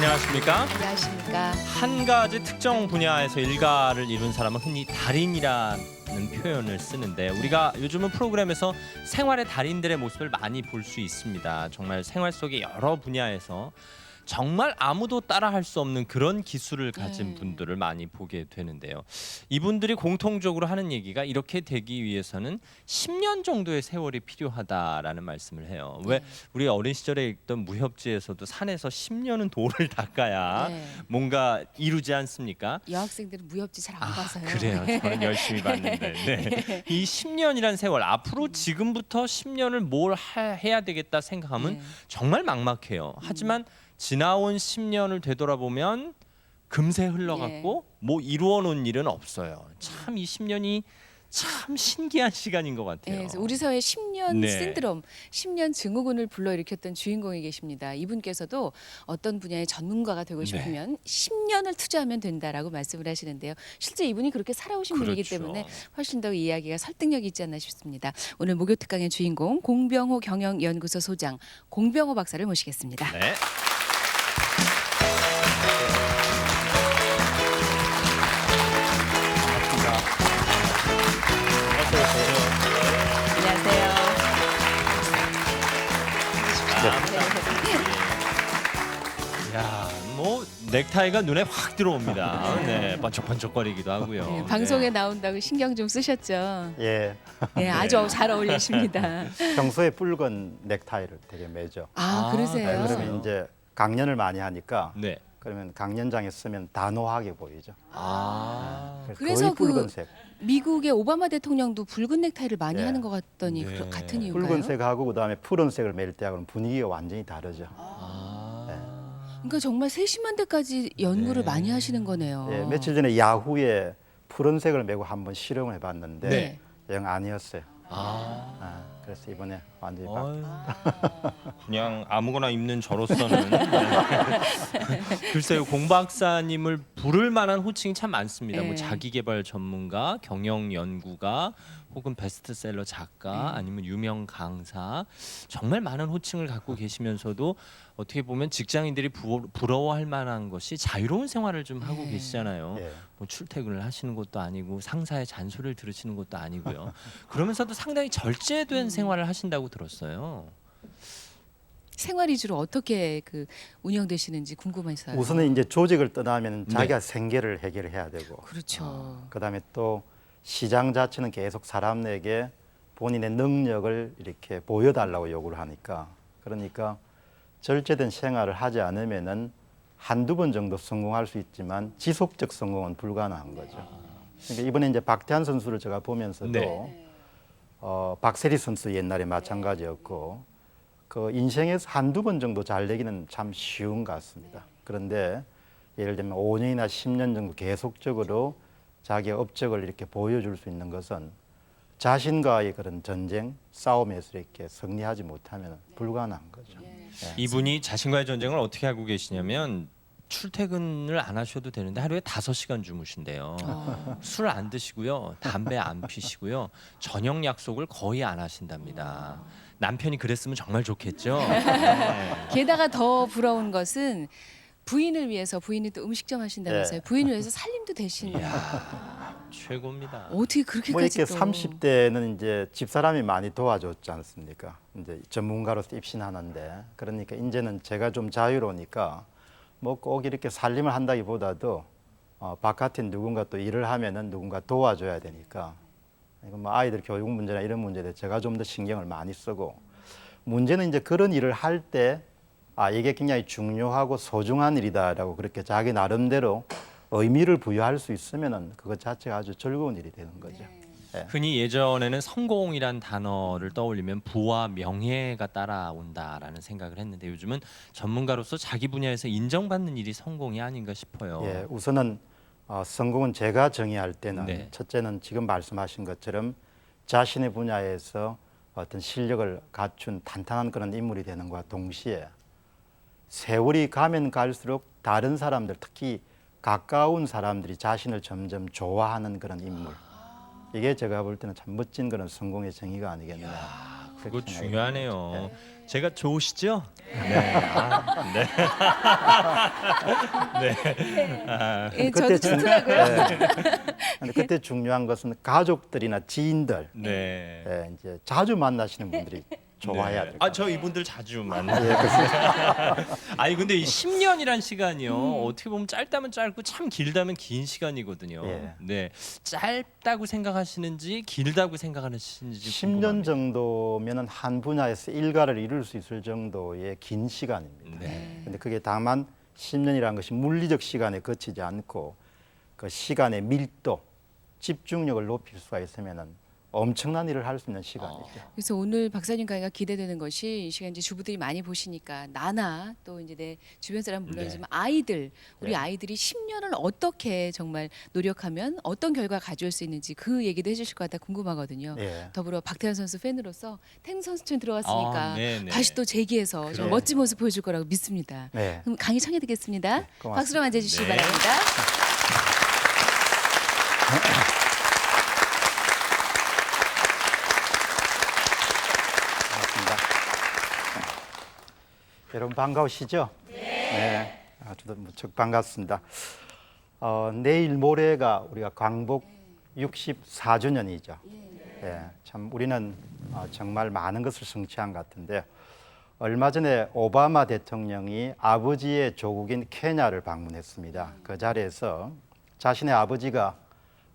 안녕하십니까? 안녕하십니까. 한 가지 특정 분야에서 일가를 이룬 사람은 흔히 달인이라는 표현을 쓰는데 우리가 요즘은 프로그램에서 생활의 달인들의 모습을 많이 볼 수 있습니다. 정말 생활 속의 여러 분야에서 정말 아무도 따라할 수 없는 그런 기술을 가진 분들을 많이 보게 되는데요. 이분들이 공통적으로 하는 얘기가 이렇게 되기 위해서는 10년 정도의 세월이 필요하다라는 말씀을 해요. 왜 우리 어린 시절에 읽던 무협지에서도 산에서 10년은 돌을 닦아야 뭔가 이루지 않습니까? 여학생들은 무협지 잘 안 봐서요. 그래요. 저는 열심히 봤는데. 네. 이 10년이란 세월 앞으로 지금부터 10년을 뭘 해야 되겠다 생각하면 정말 막막해요. 하지만 지나온 10년을 되돌아보면 금세 흘러갔고 뭐 이루어 놓은 일은 없어요. 참 이 10년이 참 신기한 시간인 것 같아요. 그래서 우리 사회의 10년 신드롬, 10년 증후군을 불러일으켰던 주인공이 계십니다. 이분께서도 어떤 분야의 전문가가 되고 싶으면 10년을 투자하면 된다라고 말씀을 하시는데요. 실제 이분이 그렇게 살아오신 분이기 때문에 훨씬 더 이 이야기가 설득력이 있지 않나 싶습니다. 오늘 목요특강의 주인공 공병호 경영연구소 소장 공병호 박사를 모시겠습니다. 네. 안녕하세요. 야, 뭐 넥타이가 눈에 확 들어옵니다. 네, 번쩍번쩍거리기도 하고요. 네, 방송에 나온다고 신경 좀 쓰셨죠? 예. 네, 아주 잘 어울리십니다. 평소에 붉은 넥타이를 되게 매죠. 아, 그러세요? 네, 그러면 이제 강연을 많이 하니까 네. 그러면 강연장에 쓰면 단호하게 보이죠. 그래서 거의 붉은색. 미국의 오바마 대통령도 붉은 넥타이를 많이 하는 것 같더니 네. 같은 이유인가요? 붉은색하고 그다음에 푸른색을 매일 때하고는 분위기가 완전히 다르죠. 그러니까 정말 세심한 데까지 연구를 많이 하시는 거네요. 예, 며칠 전에 야후에 푸른색을 메고 한번 실험을 해봤는데 영 아니었어요. 그래서 이번에 완전히 그냥 아무거나 입는 저로서는 글쎄요, 공 박사님을 부를 만한 호칭이 참 많습니다. 뭐 자기개발 전문가, 경영 연구가, 혹은 베스트셀러 작가, 아니면 유명 강사, 정말 많은 호칭을 갖고 계시면서도 어떻게 보면 직장인들이 부러워할 만한 것이 자유로운 생활을 좀 하고 계시잖아요. 뭐 출퇴근을 하시는 것도 아니고 상사의 잔소리를 들으시는 것도 아니고요. 그러면서도 상당히 절제된 생활을 하신다고 들었어요. 생활 위주로 어떻게 운영되시는지 궁금해서요. 우선은 이제 조직을 떠나면 자기가 생계를 해결해야 되고, 그렇죠. 그다음에 또 시장 자체는 계속 사람에게 본인의 능력을 이렇게 보여달라고 요구를 하니까, 그러니까 절제된 생활을 하지 않으면은 한두 번 정도 성공할 수 있지만 지속적 성공은 불가능한 거죠. 그러니까 이번에 이제 박태환 선수를 제가 보면서도 박세리 선수 옛날에 마찬가지였고, 그 인생에서 한두 번 정도 잘 되기는 참 쉬운 것 같습니다. 그런데 예를 들면 5년이나 10년 정도 계속적으로 자기의 업적을 이렇게 보여줄 수 있는 것은 자신과의 그런 전쟁, 싸움에서 이렇게 승리하지 못하면 불가능한 거죠. 이분이 자신과의 전쟁을 어떻게 하고 계시냐면 출퇴근을 안 하셔도 되는데 하루에 5시간 주무신대요. 술 안 드시고요, 담배 안 피시고요, 저녁 약속을 거의 안 하신답니다. 남편이 그랬으면 정말 좋겠죠. 게다가 더 부러운 것은 부인을 위해서, 부인이 또 음식점 하신다면서요. 부인을 위해서 살림도 대신. 최고입니다. 어떻게 그렇게까지 뭐 이렇게 또. 30대는 이제 집사람이 많이 도와줬지 않습니까? 이제 전문가로서 입신하는데, 그러니까 이제는 제가 좀 자유로우니까 뭐 꼭 이렇게 살림을 한다기보다도 바깥에 누군가 또 일을 하면은 누군가 도와줘야 되니까, 이거 뭐 아이들 교육 문제나 이런 문제에 제가 좀 더 신경을 많이 쓰고, 문제는 이제 그런 일을 할 때 이게 굉장히 중요하고 소중한 일이다라고 그렇게 자기 나름대로 의미를 부여할 수 있으면은 그것 자체가 아주 즐거운 일이 되는 거죠. 흔히 예전에는 성공이란 단어를 떠올리면 부와 명예가 따라온다라는 생각을 했는데 요즘은 전문가로서 자기 분야에서 인정받는 일이 성공이 아닌가 싶어요. 예, 우선은 성공은 제가 정의할 때는 첫째는 지금 말씀하신 것처럼 자신의 분야에서 어떤 실력을 갖춘 탄탄한 그런 인물이 되는 것과 동시에 세월이 가면 갈수록 다른 사람들, 특히 가까운 사람들이 자신을 점점 좋아하는 그런 인물, 이게 제가 볼 때는 참 멋진 그런 성공의 정의가 아니겠나. 그거 그렇게 생각이 중요하네요. 듭니다. 제가 좋으시죠? 네. 아, 네. 네. 아, 예, 그때 저도 좋더라고요. 근데 그때 중요한 것은 가족들이나 지인들, 네. 예, 이제 자주 만나시는 분들이 좋아해야 네. 돼요. 아, 저 이분들 자주 만나요. 예, 그렇습니다. 아니 근데 이 10년이란 시간이요. 어떻게 보면 짧다면 짧고 참 길다면 긴 시간이거든요. 예. 네. 짧다고 생각하시는지 길다고 생각하시는지 10년 정도면은 한 분야에서 일가를 이룰 수 있을 정도의 긴 시간입니다. 네. 근데 그게 다만 10년이라는 것이 물리적 시간에 그치지 않고 그 시간의 밀도, 집중력을 높일 수가 있으면은 엄청난 일을 할 수 있는 시간이죠. 그래서 오늘 박사님 강의가 기대되는 것이 이 시간 이제 주부들이 많이 보시니까 나나 또 이제 내 주변 사람 물론이지만 아이들 우리 네. 아이들이 10년을 어떻게 정말 노력하면 어떤 결과 가져올 수 있는지 그 얘기도 해주실 것 같아 궁금하거든요. 예. 더불어 박태환 선수 팬으로서 탱 선수촌 들어갔으니까 아, 네네. 다시 또 재기해서 좀 그래. 멋진 모습 보여줄 거라고 믿습니다. 네. 그럼 강의 청해 듣겠습니다. 고맙습니다. 박수로 맞아주시기 네. 바랍니다. 반갑습니다. 여러분 반가우시죠? 네. 저도 무척 반갑습니다. 내일 모레가 우리가 광복 64주년이죠. 예, 참 우리는 정말 많은 것을 성취한 것 같은데 얼마 전에 오바마 대통령이 아버지의 조국인 케냐를 방문했습니다. 그 자리에서 자신의 아버지가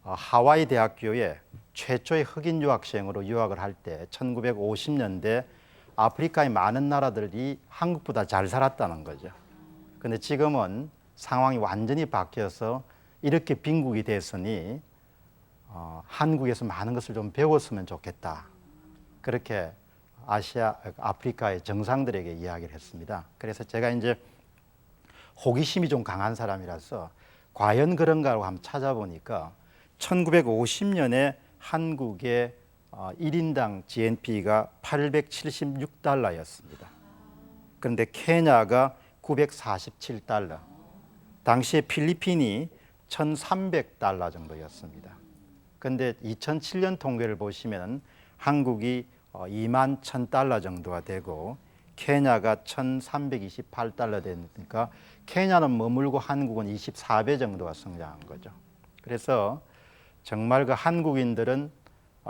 하와이 대학교에 최초의 흑인 유학생으로 유학을 할 때 1950년대 아프리카의 많은 나라들이 한국보다 잘 살았다는 거죠. 근데 지금은 상황이 완전히 바뀌어서 이렇게 빈국이 됐으니 한국에서 많은 것을 좀 배웠으면 좋겠다. 그렇게 아프리카의 정상들에게 이야기를 했습니다. 그래서 제가 이제 호기심이 좀 강한 사람이라서 과연 그런가라고 한번 찾아보니까 1950년에 한국의 1인당 GNP가 876달러였습니다. 그런데 케냐가 947달러, 당시에 필리핀이 1,300달러 정도였습니다. 그런데 2007년 통계를 보시면 한국이 2만 1,000달러 정도가 되고 케냐가 1,328달러 되니까 케냐는 머물고 한국은 24배 정도가 성장한 거죠. 그래서 정말 그 한국인들은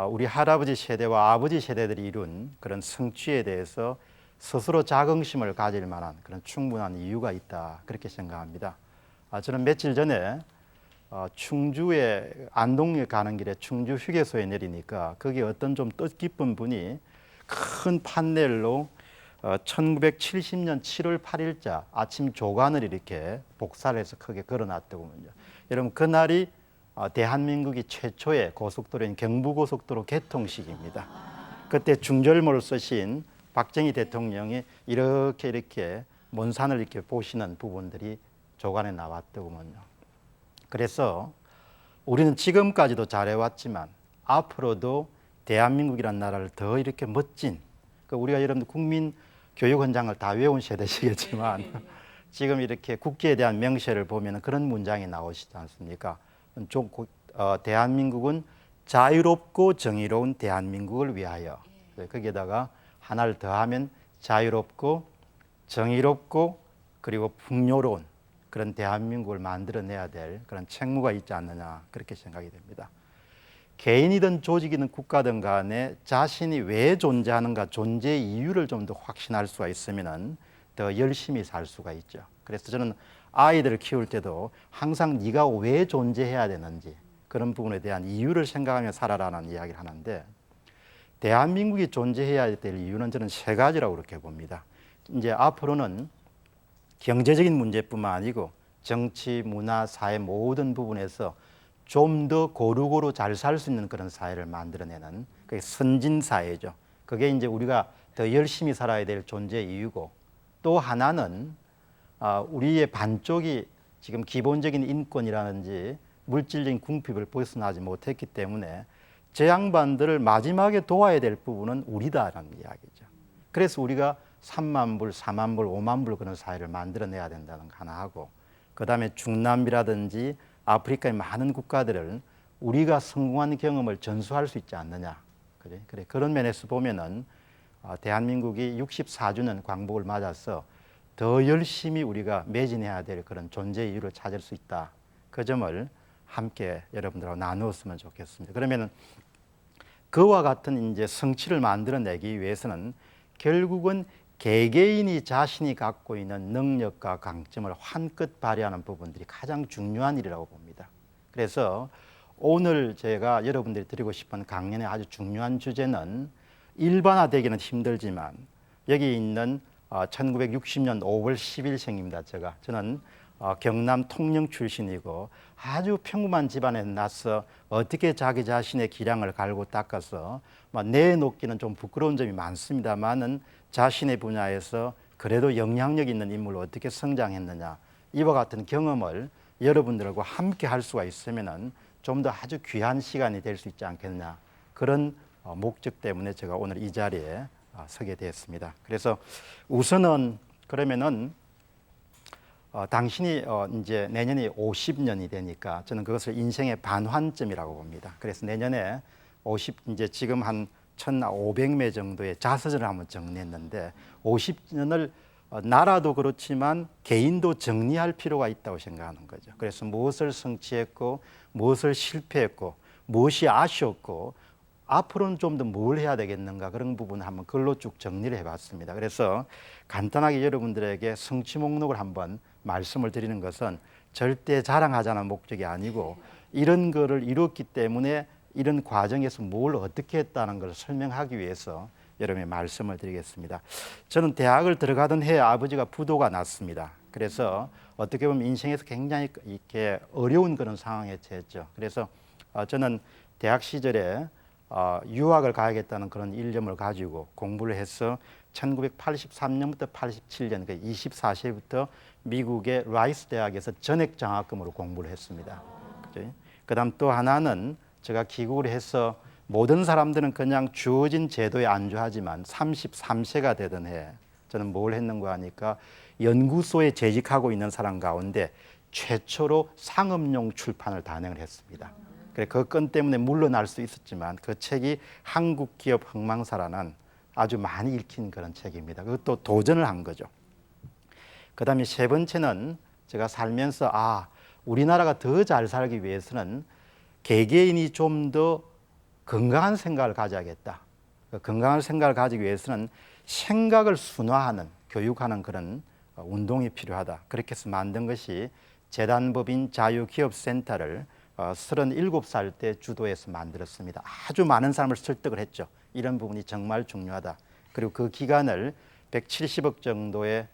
우리 할아버지 세대와 아버지 세대들이 이룬 그런 성취에 대해서 스스로 자긍심을 가질 만한 그런 충분한 이유가 있다 그렇게 생각합니다. 저는 며칠 전에 충주에 안동에 가는 길에 충주 휴게소에 내리니까 거기 어떤 좀 뜻깊은 분이 큰 판넬로 1970년 7월 8일자 아침 조간을 이렇게 복사를 해서 크게 걸어놨더군요. 여러분 그날이 대한민국이 최초의 고속도로인 경부고속도로 개통식입니다. 그때 중절모를 쓰신 박정희 대통령이 이렇게 먼 산을 이렇게 보시는 부분들이 조간에 나왔더군요. 그래서 우리는 지금까지도 잘해왔지만 앞으로도 대한민국이라는 나라를 더 이렇게 멋진 우리가 여러분들 국민 교육 현장을 다 외운 세대시겠지만 지금 이렇게 국기에 대한 명세를 보면 그런 문장이 나오시지 않습니까? 대한민국은 자유롭고 정의로운 대한민국을 위하여 거기에다가 하나를 더하면 자유롭고 정의롭고 그리고 풍요로운 그런 대한민국을 만들어내야 될 그런 책무가 있지 않느냐 그렇게 생각이 됩니다. 개인이든 조직이든 국가든 간에 자신이 왜 존재하는가 존재의 이유를 좀 더 확신할 수가 있으면 더 열심히 살 수가 있죠. 그래서 저는 아이들을 키울 때도 항상 네가 왜 존재해야 되는지 그런 부분에 대한 이유를 생각하며 살아라는 이야기를 하는데 대한민국이 존재해야 될 이유는 저는 세 가지라고 그렇게 봅니다. 이제 앞으로는 경제적인 문제뿐만 아니고 정치, 문화, 사회 모든 부분에서 좀 더 고루고루 잘 살 수 있는 그런 사회를 만들어내는 그게 선진 사회죠. 그게 이제 우리가 더 열심히 살아야 될 존재의 이유고 또 하나는 우리의 반쪽이 지금 기본적인 인권이라든지 물질적인 궁핍을 벗어나지 못했기 때문에 저 양반들을 마지막에 도와야 될 부분은 우리다라는 이야기죠. 그래서 우리가 3만 불, 4만 불, 5만 불 그런 사회를 만들어내야 된다는 거 하나 하고 그다음에 중남미라든지 아프리카의 많은 국가들을 우리가 성공한 경험을 전수할 수 있지 않느냐. 그래. 그런 면에서 보면은 대한민국이 64주년 광복을 맞아서 더 열심히 우리가 매진해야 될 그런 존재 이유를 찾을 수 있다. 그 점을 함께 여러분들하고 나누었으면 좋겠습니다. 그러면은 그와 같은 이제 성취를 만들어내기 위해서는 결국은 개개인이 자신이 갖고 있는 능력과 강점을 한껏 발휘하는 부분들이 가장 중요한 일이라고 봅니다. 그래서 오늘 제가 여러분들이 드리고 싶은 강연의 아주 중요한 주제는 일반화되기는 힘들지만 여기 있는 1960년 5월 10일생입니다. 저는 경남 통영 출신이고 아주 평범한 집안에 나서 어떻게 자기 자신의 기량을 갈고 닦아서 내놓기는 좀 부끄러운 점이 많습니다만은 자신의 분야에서 그래도 영향력 있는 인물로 어떻게 성장했느냐, 이와 같은 경험을 여러분들과 함께 할 수가 있으면은 좀 더 아주 귀한 시간이 될 수 있지 않겠느냐, 그런 목적 때문에 제가 오늘 이 자리에 서게 되었습니다. 그래서 우선은 그러면은 당신이 이제 내년이 50년이 되니까 저는 그것을 인생의 반환점이라고 봅니다. 그래서 내년에 이제 지금 한 1,500매 정도의 자서전을 한번 정리했는데 50년을 나라도 그렇지만 개인도 정리할 필요가 있다고 생각하는 거죠. 그래서 무엇을 성취했고 무엇을 실패했고 무엇이 아쉬웠고 앞으로는 좀 더 뭘 해야 되겠는가, 그런 부분을 한번 글로 쭉 정리를 해봤습니다. 그래서 간단하게 여러분들에게 성취 목록을 한번 말씀을 드리는 것은 절대 자랑하자는 목적이 아니고 이런 거를 이뤘기 때문에 이런 과정에서 뭘 어떻게 했다는 것을 설명하기 위해서 여러분의 말씀을 드리겠습니다. 저는 대학을 들어가던 해에 아버지가 부도가 났습니다. 그래서 어떻게 보면 인생에서 굉장히 이렇게 어려운 그런 상황에 처했죠. 그래서 저는 대학 시절에 유학을 가야겠다는 그런 일념을 가지고 공부를 해서 1983년부터 87년, 그러니까 24세부터 미국의 라이스 대학에서 전액 장학금으로 공부를 했습니다. 그 다음 또 하나는 제가 귀국을 해서 모든 사람들은 그냥 주어진 제도에 안주하지만 33세가 되던 해 저는 뭘 했는가 하니까 연구소에 재직하고 있는 사람 가운데 최초로 상업용 출판을 단행을 했습니다. 그래, 그 건 때문에 물러날 수 있었지만 그 책이 한국 기업 흥망사라는 아주 많이 읽힌 그런 책입니다. 그것도 도전을 한 거죠. 그 다음에 세 번째는 제가 살면서 우리나라가 더 잘 살기 위해서는 개개인이 좀 더 건강한 생각을 가져야겠다. 건강한 생각을 가지기 위해서는 생각을 순화하는, 교육하는 그런 운동이 필요하다. 그렇게 해서 만든 것이 재단법인 자유기업센터를 37살 때 주도해서 만들었습니다. 아주 많은 사람을 설득을 했죠. 이런 부분이 정말 중요하다. 그리고 그 기간을 170억 정도의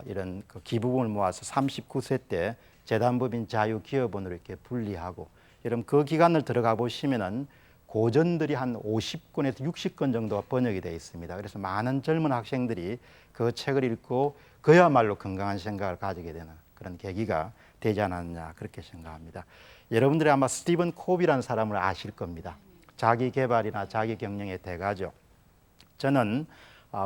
이런 그 기부금을 모아서 39세 때 재단법인 자유기업원으로 이렇게 분리하고, 여러분 그 기간을 들어가 보시면은 고전들이 한 50권에서 60권 정도가 번역이 되어 있습니다. 그래서 많은 젊은 학생들이 그 책을 읽고 그야말로 건강한 생각을 가지게 되는 그런 계기가 되지 않았냐, 그렇게 생각합니다. 여러분들이 아마 스티븐 코비라는 사람을 아실 겁니다. 자기 개발이나 자기 경영의 대가죠. 저는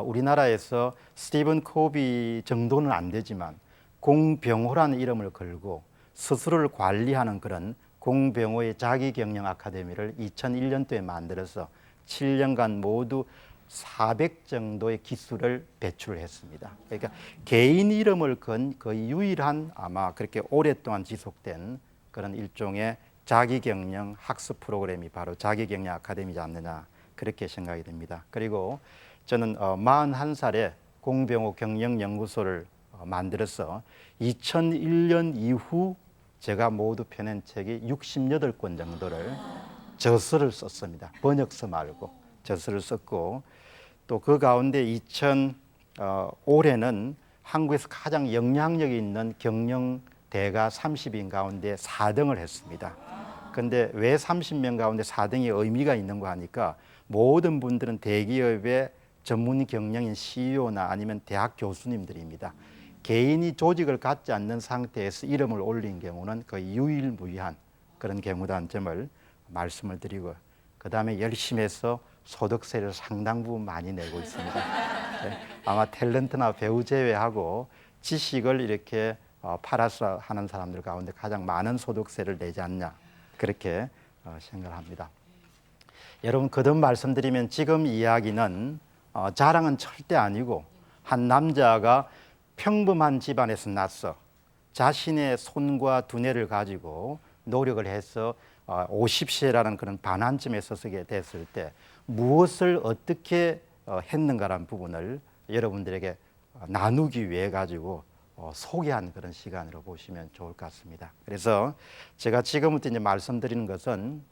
우리나라에서 스티븐 코비 정도는 안 되지만 공병호라는 이름을 걸고 스스로를 관리하는 그런 공병호의 자기경영 아카데미를 2001년도에 만들어서 7년간 모두 400 정도의 기술을 배출을 했습니다. 그러니까 개인 이름을 건 거의 유일한, 아마 그렇게 오랫동안 지속된 그런 일종의 자기경영 학습 프로그램이 바로 자기경영 아카데미지 않느냐, 그렇게 생각이 됩니다. 그리고 저는 41살에 공병호 경영연구소를 만들어서 2001년 이후 제가 모두 펴낸 책이 68권 정도를 저서를 썼습니다. 번역서 말고 저서를 썼고, 또 그 가운데 올해는 한국에서 가장 영향력 있는 경영 대가 30인 가운데 4등을 했습니다. 근데 왜 30명 가운데 4등이 의미가 있는가 하니까 모든 분들은 대기업의 전문 경영인 CEO나 아니면 대학 교수님들입니다. 개인이 조직을 갖지 않는 상태에서 이름을 올린 경우는 거의 유일무이한 그런 경우다는 점을 말씀을 드리고, 그 다음에 열심히 해서 소득세를 상당 부분 많이 내고 있습니다. 네, 아마 탤런트나 배우 제외하고 지식을 이렇게 팔아서 하는 사람들 가운데 가장 많은 소득세를 내지 않냐, 그렇게 생각합니다. 여러분 거듭 말씀드리면 지금 이야기는 자랑은 절대 아니고 한 남자가 평범한 집안에서 나서 자신의 손과 두뇌를 가지고 노력을 해서 50세라는 그런 반환점에 서서게 됐을 때 무엇을 어떻게 했는가라는 부분을 여러분들에게 나누기 위해 가지고 소개한 그런 시간으로 보시면 좋을 것 같습니다. 그래서 제가 지금부터 이제 말씀드리는 것은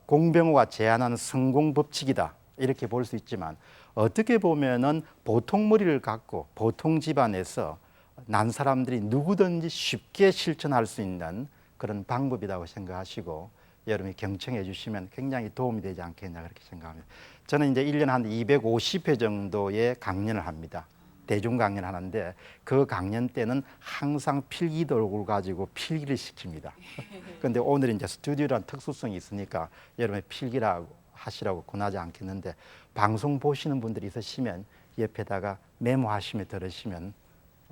공병호가 제안한 성공 법칙이다 이렇게 볼 수 있지만 어떻게 보면은 보통 머리를 갖고 보통 집안에서 난 사람들이 누구든지 쉽게 실천할 수 있는 그런 방법이라고 생각하시고 여러분이 경청해 주시면 굉장히 도움이 되지 않겠냐 그렇게 생각합니다. 저는 이제 1년에 한 250회 정도의 강연을 합니다. 대중 강연 하는데 그 강연 때는 항상 필기도구를 가지고 필기를 시킵니다. 그런데 오늘 이제 스튜디오라는 특수성이 있으니까 여러분이 필기라고 하시라고 권하지 않겠는데 방송 보시는 분들이 있으시면 옆에다가 메모하시며 들으시면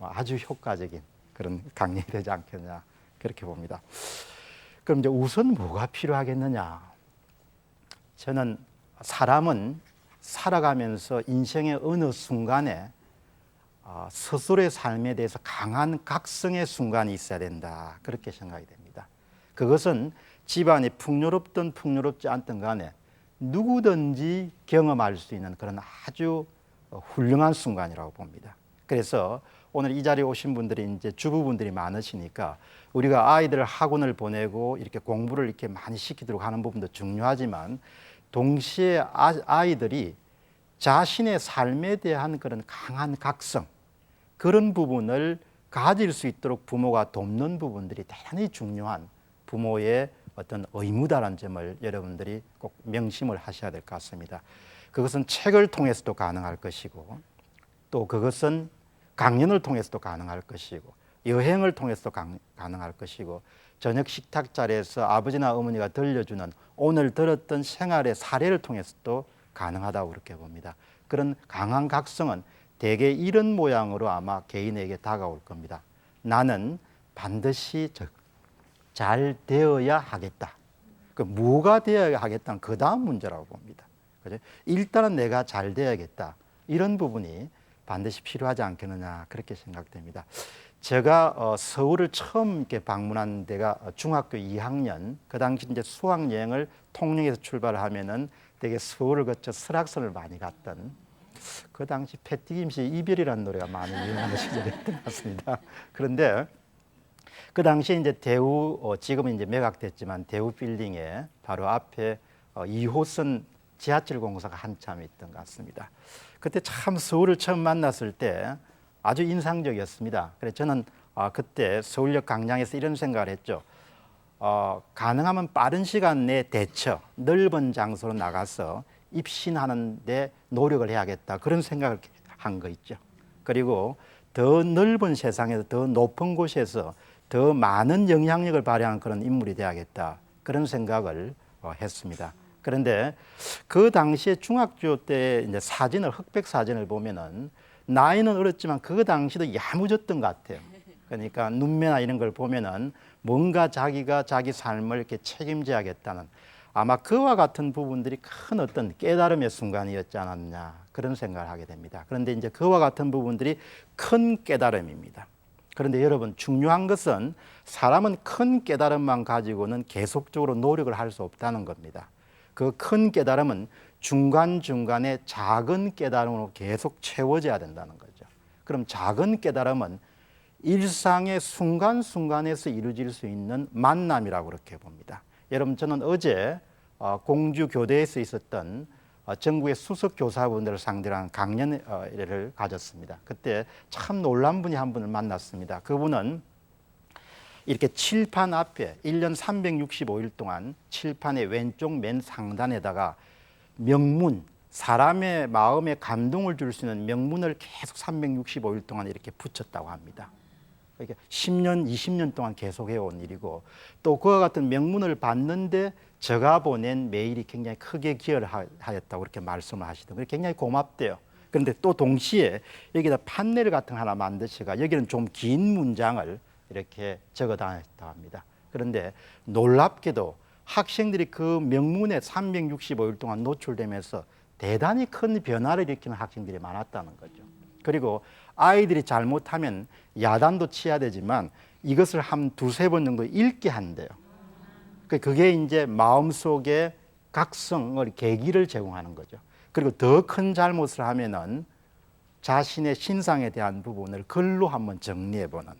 아주 효과적인 그런 강연이 되지 않겠냐 그렇게 봅니다. 그럼 이제 우선 뭐가 필요하겠느냐? 저는 사람은 살아가면서 인생의 어느 순간에 스스로의 삶에 대해서 강한 각성의 순간이 있어야 된다 그렇게 생각이 됩니다. 그것은 집안이 풍요롭든 풍요롭지 않든 간에 누구든지 경험할 수 있는 그런 아주 훌륭한 순간이라고 봅니다. 그래서 오늘 이 자리에 오신 분들이 이제 주부분들이 많으시니까 우리가 아이들 학원을 보내고 이렇게 공부를 이렇게 많이 시키도록 하는 부분도 중요하지만 동시에 아이들이 자신의 삶에 대한 그런 강한 각성 그런 부분을 가질 수 있도록 부모가 돕는 부분들이 대단히 중요한 부모의 어떤 의무다라는 점을 여러분들이 꼭 명심을 하셔야 될 것 같습니다. 그것은 책을 통해서도 가능할 것이고 또 그것은 강연을 통해서도 가능할 것이고 여행을 통해서도 가능할 것이고 저녁 식탁 자리에서 아버지나 어머니가 들려주는 오늘 들었던 생활의 사례를 통해서도 가능하다고 그렇게 봅니다. 그런 강한 각성은 대개 이런 모양으로 아마 개인에게 다가올 겁니다. 나는 반드시 잘 되어야 하겠다. 그 뭐가 되어야 하겠다는 그 다음 문제라고 봅니다. 그죠? 일단은 내가 잘 되어야겠다. 이런 부분이 반드시 필요하지 않겠느냐 그렇게 생각됩니다. 제가 서울을 처음 이렇게 방문한 데가 중학교 2학년 그 당시 이제 수학 여행을 통영에서 출발을 하면은 되게 서울을 거쳐 설악산을 많이 갔던 그 당시 패티김 씨의 이별이라는 노래가 많이 유명한 시절이었던 것 같습니다. 그런데 그 당시에 이제 대우 지금은 이제 매각됐지만 대우 빌딩에 바로 앞에 2호선 지하철 공사가 한참 있던 것 같습니다. 그때 참 서울을 처음 만났을 때 아주 인상적이었습니다. 그래서 저는 그때 서울역 광장에서 이런 생각을 했죠. 가능하면 빠른 시간 내에 대처, 넓은 장소로 나가서 입신하는 데 노력을 해야겠다. 그런 생각을 한 거 있죠. 그리고 더 넓은 세상에서 더 높은 곳에서 더 많은 영향력을 발휘하는 그런 인물이 돼야겠다. 그런 생각을 했습니다. 그런데 그 당시에 중학교 때 이제 사진을 흑백 사진을 보면은 나이는 어렸지만 그 당시도 야무졌던 것 같아요. 그러니까 눈매나 이런 걸 보면은 뭔가 자기가 자기 삶을 이렇게 책임져야겠다는 아마 그와 같은 부분들이 큰 어떤 깨달음의 순간이었지 않았냐 그런 생각을 하게 됩니다. 그런데 이제 그와 같은 부분들이 큰 깨달음입니다. 그런데 여러분 중요한 것은 사람은 큰 깨달음만 가지고는 계속적으로 노력을 할 수 없다는 겁니다. 그 큰 깨달음은 중간중간에 작은 깨달음으로 계속 채워져야 된다는 거죠. 그럼 작은 깨달음은 일상의 순간순간에서 이루어질 수 있는 만남이라고 그렇게 봅니다. 여러분 저는 어제 공주교대에서 있었던 전국의 수석 교사분들을 상대로 한 강연을 가졌습니다. 그때 참 놀란 분이 한 분을 만났습니다. 그분은 이렇게 칠판 앞에 1년 365일 동안 칠판의 왼쪽 맨 상단에다가 명문, 사람의 마음에 감동을 줄 수 있는 명문을 계속 365일 동안 이렇게 붙였다고 합니다. 그러니까 10년, 20년 동안 계속해온 일이고 또 그와 같은 명문을 받는데 제가 보낸 메일이 굉장히 크게 기여를 하였다고 그렇게 말씀을 하시더라고요. 굉장히 고맙대요. 그런데 또 동시에 여기다 판넬 같은 거 하나 만드시가 여기는 좀 긴 문장을 이렇게 적어 다녔다고 합니다. 그런데 놀랍게도 학생들이 그 명문에 365일 동안 노출되면서 대단히 큰 변화를 일으키는 학생들이 많았다는 거죠. 그리고 아이들이 잘못하면 야단도 치야 되지만 이것을 한 두세 번 정도 읽게 한대요. 그게 이제 마음속에 각성을 계기를 제공하는 거죠. 그리고 더 큰 잘못을 하면은 자신의 신상에 대한 부분을 글로 한번 정리해보는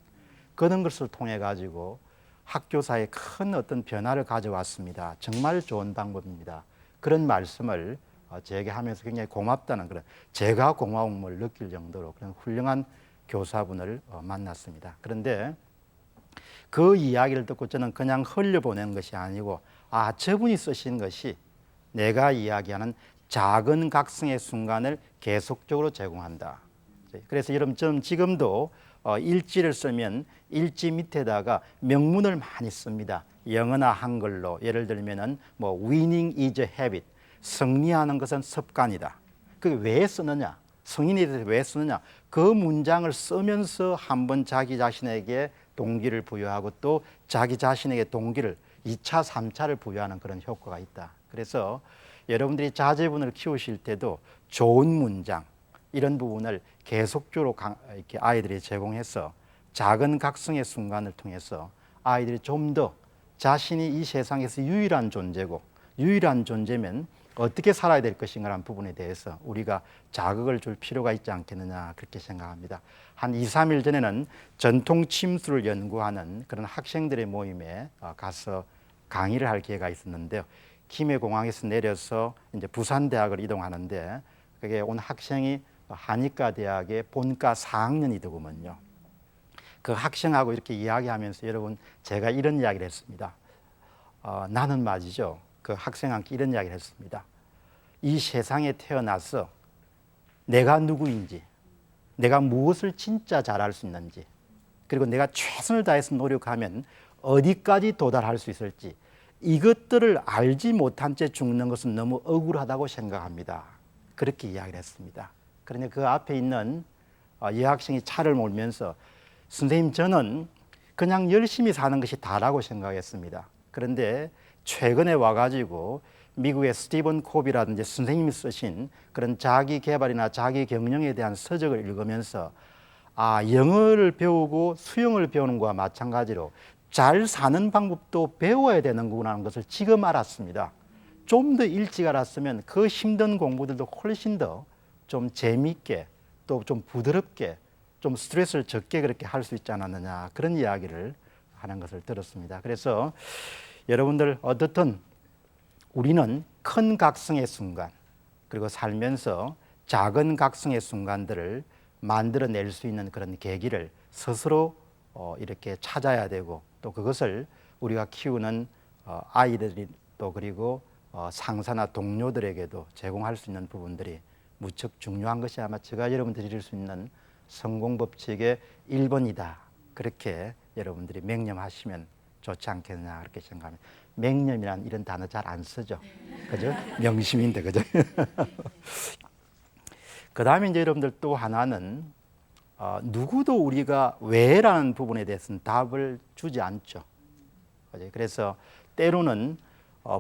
그런 것을 통해 가지고 학교사에 큰 어떤 변화를 가져왔습니다. 정말 좋은 방법입니다. 그런 말씀을 제게 하면서 굉장히 고맙다는 그런 제가 고마움을 느낄 정도로 그런 훌륭한 교사분을 만났습니다. 그런데 그 이야기를 듣고 저는 그냥 흘려보낸 것이 아니고 저분이 쓰신 것이 내가 이야기하는 작은 각성의 순간을 계속적으로 제공한다. 그래서 여러분 좀 지금도 일지를 쓰면 일지 밑에다가 명문을 많이 씁니다. 영어나 한글로 예를 들면은 winning is a habit, 승리하는 것은 습관이다. 그게 왜 쓰느냐? 성인에 대해서 왜 쓰느냐? 그 문장을 쓰면서 한번 자기 자신에게 동기를 부여하고 또 자기 자신에게 동기를 2차, 3차를 부여하는 그런 효과가 있다. 그래서 여러분들이 자제분을 키우실 때도 좋은 문장 이런 부분을 계속적으로 이렇게 아이들이 제공해서 작은 각성의 순간을 통해서 아이들이 좀 더 자신이 이 세상에서 유일한 존재고 유일한 존재면 어떻게 살아야 될 것인가라는 부분에 대해서 우리가 자극을 줄 필요가 있지 않겠느냐 그렇게 생각합니다. 한 2, 3일 전에는 전통 침수를 연구하는 그런 학생들의 모임에 가서 강의를 할 기회가 있었는데요. 김해공항에서 내려서 이제 부산대학을 이동하는데 그게 온 학생이 한의과 대학의 본과 4학년이더구먼요. 그 학생하고 이렇게 이야기하면서 여러분 제가 이런 이야기를 했습니다. 나는 말이죠. 그 학생한테 이런 이야기를 했습니다. 이 세상에 태어나서 내가 누구인지, 내가 무엇을 진짜 잘할 수 있는지, 그리고 내가 최선을 다해서 노력하면 어디까지 도달할 수 있을지 이것들을 알지 못한 채 죽는 것은 너무 억울하다고 생각합니다. 그렇게 이야기를 했습니다. 그런데 그 앞에 있는 여학생이 차를 몰면서 선생님 저는 그냥 열심히 사는 것이 다라고 생각했습니다. 그런데 최근에 와가지고 미국의 스티븐 코비라든지 선생님이 쓰신 그런 자기 개발이나 자기 경영에 대한 서적을 읽으면서 영어를 배우고 수영을 배우는 것과 마찬가지로 잘 사는 방법도 배워야 되는구나 하는 것을 지금 알았습니다. 좀 더 일찍 알았으면 그 힘든 공부들도 훨씬 더 좀 재미있게 또 좀 부드럽게 좀 스트레스를 적게 그렇게 할 수 있지 않았느냐 그런 이야기를 하는 것을 들었습니다. 그래서 여러분들 어떻든 우리는 큰 각성의 순간 그리고 살면서 작은 각성의 순간들을 만들어낼 수 있는 그런 계기를 스스로 이렇게 찾아야 되고 또 그것을 우리가 키우는 아이들이 또 그리고 상사나 동료들에게도 제공할 수 있는 부분들이 무척 중요한 것이 아마 제가 여러분들이 드릴 수 있는 성공 법칙의 1번이다. 그렇게 여러분들이 맹념하시면 좋지 않겠느냐 그렇게 생각합니다. 맹념이란 이런 단어 잘 안 쓰죠. 그죠? 명심인데 그죠? 그 다음에 이제 여러분들 또 하나는 누구도 우리가 왜라는 부분에 대해서는 답을 주지 않죠. 그죠? 그래서 때로는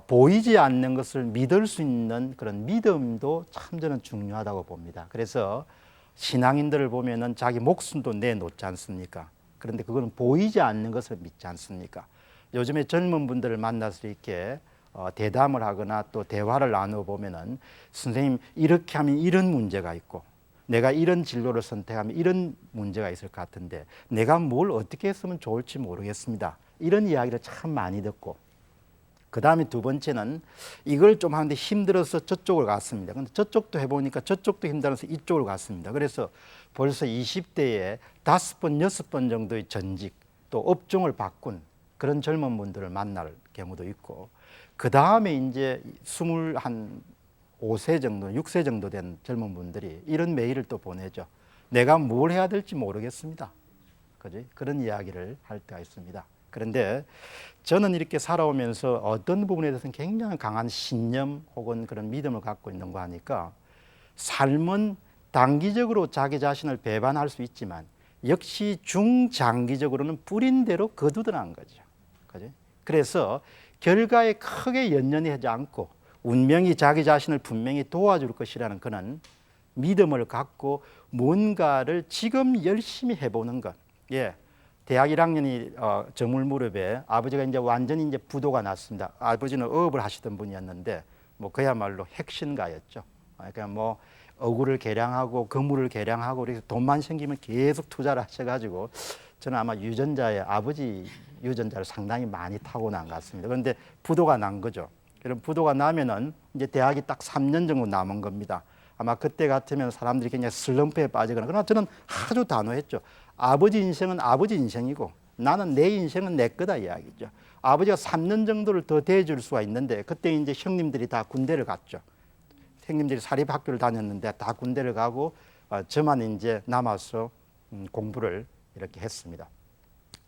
보이지 않는 것을 믿을 수 있는 그런 믿음도 참 저는 중요하다고 봅니다. 그래서 신앙인들을 보면은 자기 목숨도 내놓지 않습니까? 그런데 그거는 보이지 않는 것을 믿지 않습니까? 요즘에 젊은 분들을 만나서 이렇게 대담을 하거나 또 대화를 나누어 보면은 선생님 이렇게 하면 이런 문제가 있고 내가 이런 진로를 선택하면 이런 문제가 있을 것 같은데 내가 뭘 어떻게 했으면 좋을지 모르겠습니다. 이런 이야기를 참 많이 듣고 그 다음에 두 번째는 이걸 좀 하는데 힘들어서 저쪽으로 갔습니다. 근데 저쪽도 해보니까 저쪽도 힘들어서 이쪽으로 갔습니다. 그래서 벌써 20대에 5번, 6번 정도의 전직 또 업종을 바꾼 그런 젊은 분들을 만날 경우도 있고 그 다음에 이제 25세 정도, 6세 정도 된 젊은 분들이 이런 메일을 또 보내죠. 내가 뭘 해야 될지 모르겠습니다. 그지? 그런 이야기를 할 때가 있습니다. 그런데 저는 이렇게 살아오면서 어떤 부분에 대해서는 굉장히 강한 신념 혹은 그런 믿음을 갖고 있는 거 하니까 삶은 단기적으로 자기 자신을 배반할 수 있지만 역시 중장기적으로는 뿌린 대로 거두더라는 거죠. 그죠? 그래서 결과에 크게 연연히 하지 않고 운명이 자기 자신을 분명히 도와줄 것이라는 그런 믿음을 갖고 뭔가를 지금 열심히 해보는 것. 예, 대학 1학년이 저물무렵에 아버지가 이제 완전히 이제 부도가 났습니다. 아버지는 어업을 하시던 분이었는데 뭐 그야말로 핵심가였죠. 그러니까 뭐 어구를 개량하고 그물을 개량하고 그래서 돈만 생기면 계속 투자를 하셔가지고 저는 아마 유전자에 아버지 유전자를 상당히 많이 타고난 것 같습니다. 그런데 부도가 난 거죠. 그럼 부도가 나면은 이제 대학이 딱 3년 정도 남은 겁니다. 아마 그때 같으면 사람들이 굉장히 슬럼프에 빠지거나 그러나 저는 아주 단호했죠. 아버지 인생은 아버지 인생이고 나는 내 인생은 내 거다 이야기죠. 아버지가 3년 정도를 더 대줄 수가 있는데 그때 이제 형님들이 다 군대를 갔죠. 형님들이 사립학교를 다녔는데 다 군대를 가고 저만 이제 남아서 공부를 이렇게 했습니다.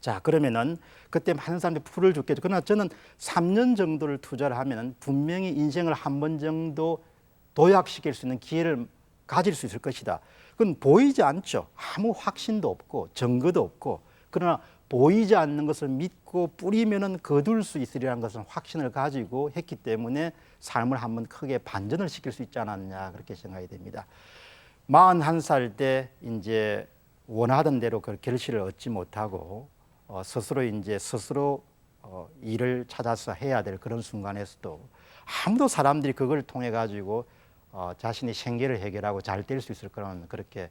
자, 그러면은 그때 많은 사람들이 풀을 줬겠죠. 그러나 저는 3년 정도를 투자를 하면은 분명히 인생을 한 번 정도 도약시킬 수 있는 기회를 가질 수 있을 것이다. 그건 보이지 않죠. 아무 확신도 없고 증거도 없고 그러나 보이지 않는 것을 믿고 뿌리면은 거둘 수 있으리라는 것은 확신을 가지고 했기 때문에 삶을 한번 크게 반전을 시킬 수 있지 않았냐 그렇게 생각이 됩니다. 41살 때 이제 원하던 대로 그 결실을 얻지 못하고 스스로 일을 찾아서 해야 될 그런 순간에서도 아무도 사람들이 그걸 통해 가지고 자신의 생계를 해결하고 잘 될 수 있을 거라는 그렇게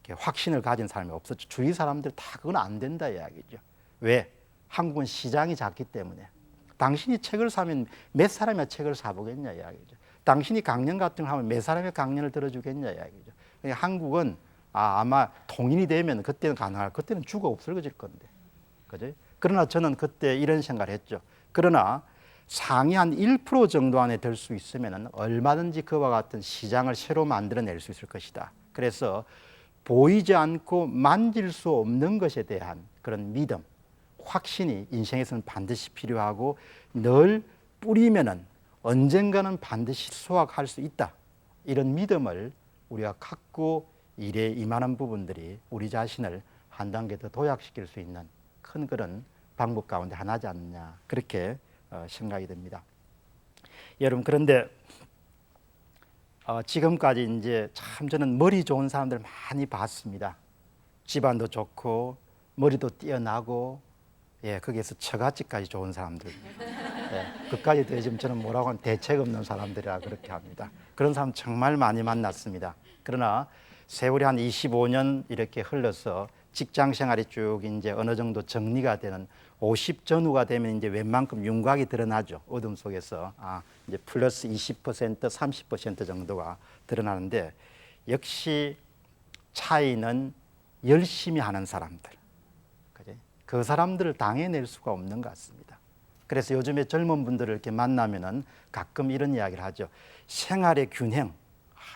이렇게 확신을 가진 사람이 없었죠. 주위 사람들 다 그건 안 된다 이야기죠. 왜? 한국은 시장이 작기 때문에. 당신이 책을 사면 몇 사람이 책을 사보겠냐 이야기죠. 당신이 강연 같은 거 하면 몇 사람의 강연을 들어주겠냐 이야기죠. 그러니까 한국은 아마 통일이 되면 그때는 가능할, 그때는 죽어 없어질 건데, 그죠? 그러나 저는 그때 이런 생각을 했죠. 그러나 상위 한 1% 정도 안에 들 수 있으면 얼마든지 그와 같은 시장을 새로 만들어낼 수 있을 것이다. 그래서 보이지 않고 만질 수 없는 것에 대한 그런 믿음, 확신이 인생에서는 반드시 필요하고 늘 뿌리면은 언젠가는 반드시 수확할 수 있다. 이런 믿음을 우리가 갖고 일에 임하는 부분들이 우리 자신을 한 단계 더 도약시킬 수 있는 큰 그런 방법 가운데 하나지 않느냐 그렇게 생각이 됩니다. 여러분 그런데 지금까지 이제 참 저는 머리 좋은 사람들 많이 봤습니다. 집안도 좋고 머리도 뛰어나고 예 거기에서 처갓집까지 좋은 사람들 예, 그까지 더해지면 저는 뭐라고 하면 대책 없는 사람들이라 그렇게 합니다. 그런 사람 정말 많이 만났습니다. 그러나 세월이 한 25년 이렇게 흘러서 직장 생활이 쭉 이제 어느 정도 정리가 되는 50 전후가 되면 이제 웬만큼 윤곽이 드러나죠. 어둠 속에서 이제 플러스 20%, 30% 정도가 드러나는데 역시 차이는 열심히 하는 사람들, 그지? 그 사람들을 당해낼 수가 없는 것 같습니다. 그래서 요즘에 젊은 분들을 이렇게 만나면은 가끔 이런 이야기를 하죠. 생활의 균형,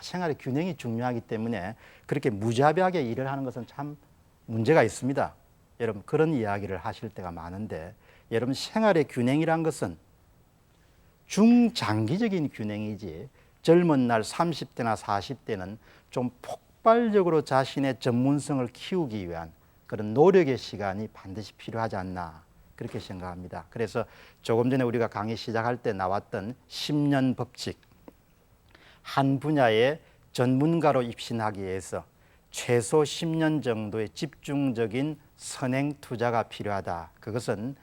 생활의 균형이 중요하기 때문에 그렇게 무자비하게 일을 하는 것은 참 문제가 있습니다. 여러분 그런 이야기를 하실 때가 많은데 여러분 생활의 균형이란 것은 중장기적인 균형이지 젊은 날 30대나 40대는 좀 폭발적으로 자신의 전문성을 키우기 위한 그런 노력의 시간이 반드시 필요하지 않나 그렇게 생각합니다. 그래서 조금 전에 우리가 강의 시작할 때 나왔던 10년 법칙, 한 분야의 전문가로 입신하기 위해서 최소 10년 정도의 집중적인 선행 투자가 필요하다. 그것은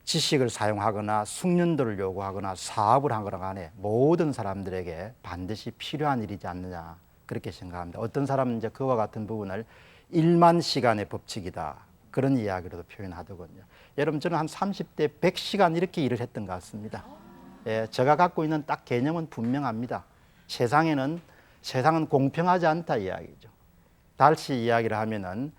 지식을 사용하거나 숙련도를 요구하거나 사업을 하거나 간에 모든 사람들에게 반드시 필요한 일이지 않느냐 그렇게 생각합니다. 어떤 사람은 이제 그와 같은 부분을 1만 시간의 법칙이다 그런 이야기로도 표현하더군요. 여러분 저는 한 30대 100시간 이렇게 일을 했던 것 같습니다. 예, 제가 갖고 있는 딱 개념은 분명합니다. 세상은 공평하지 않다 이야기죠. 다시 이야기를 하면은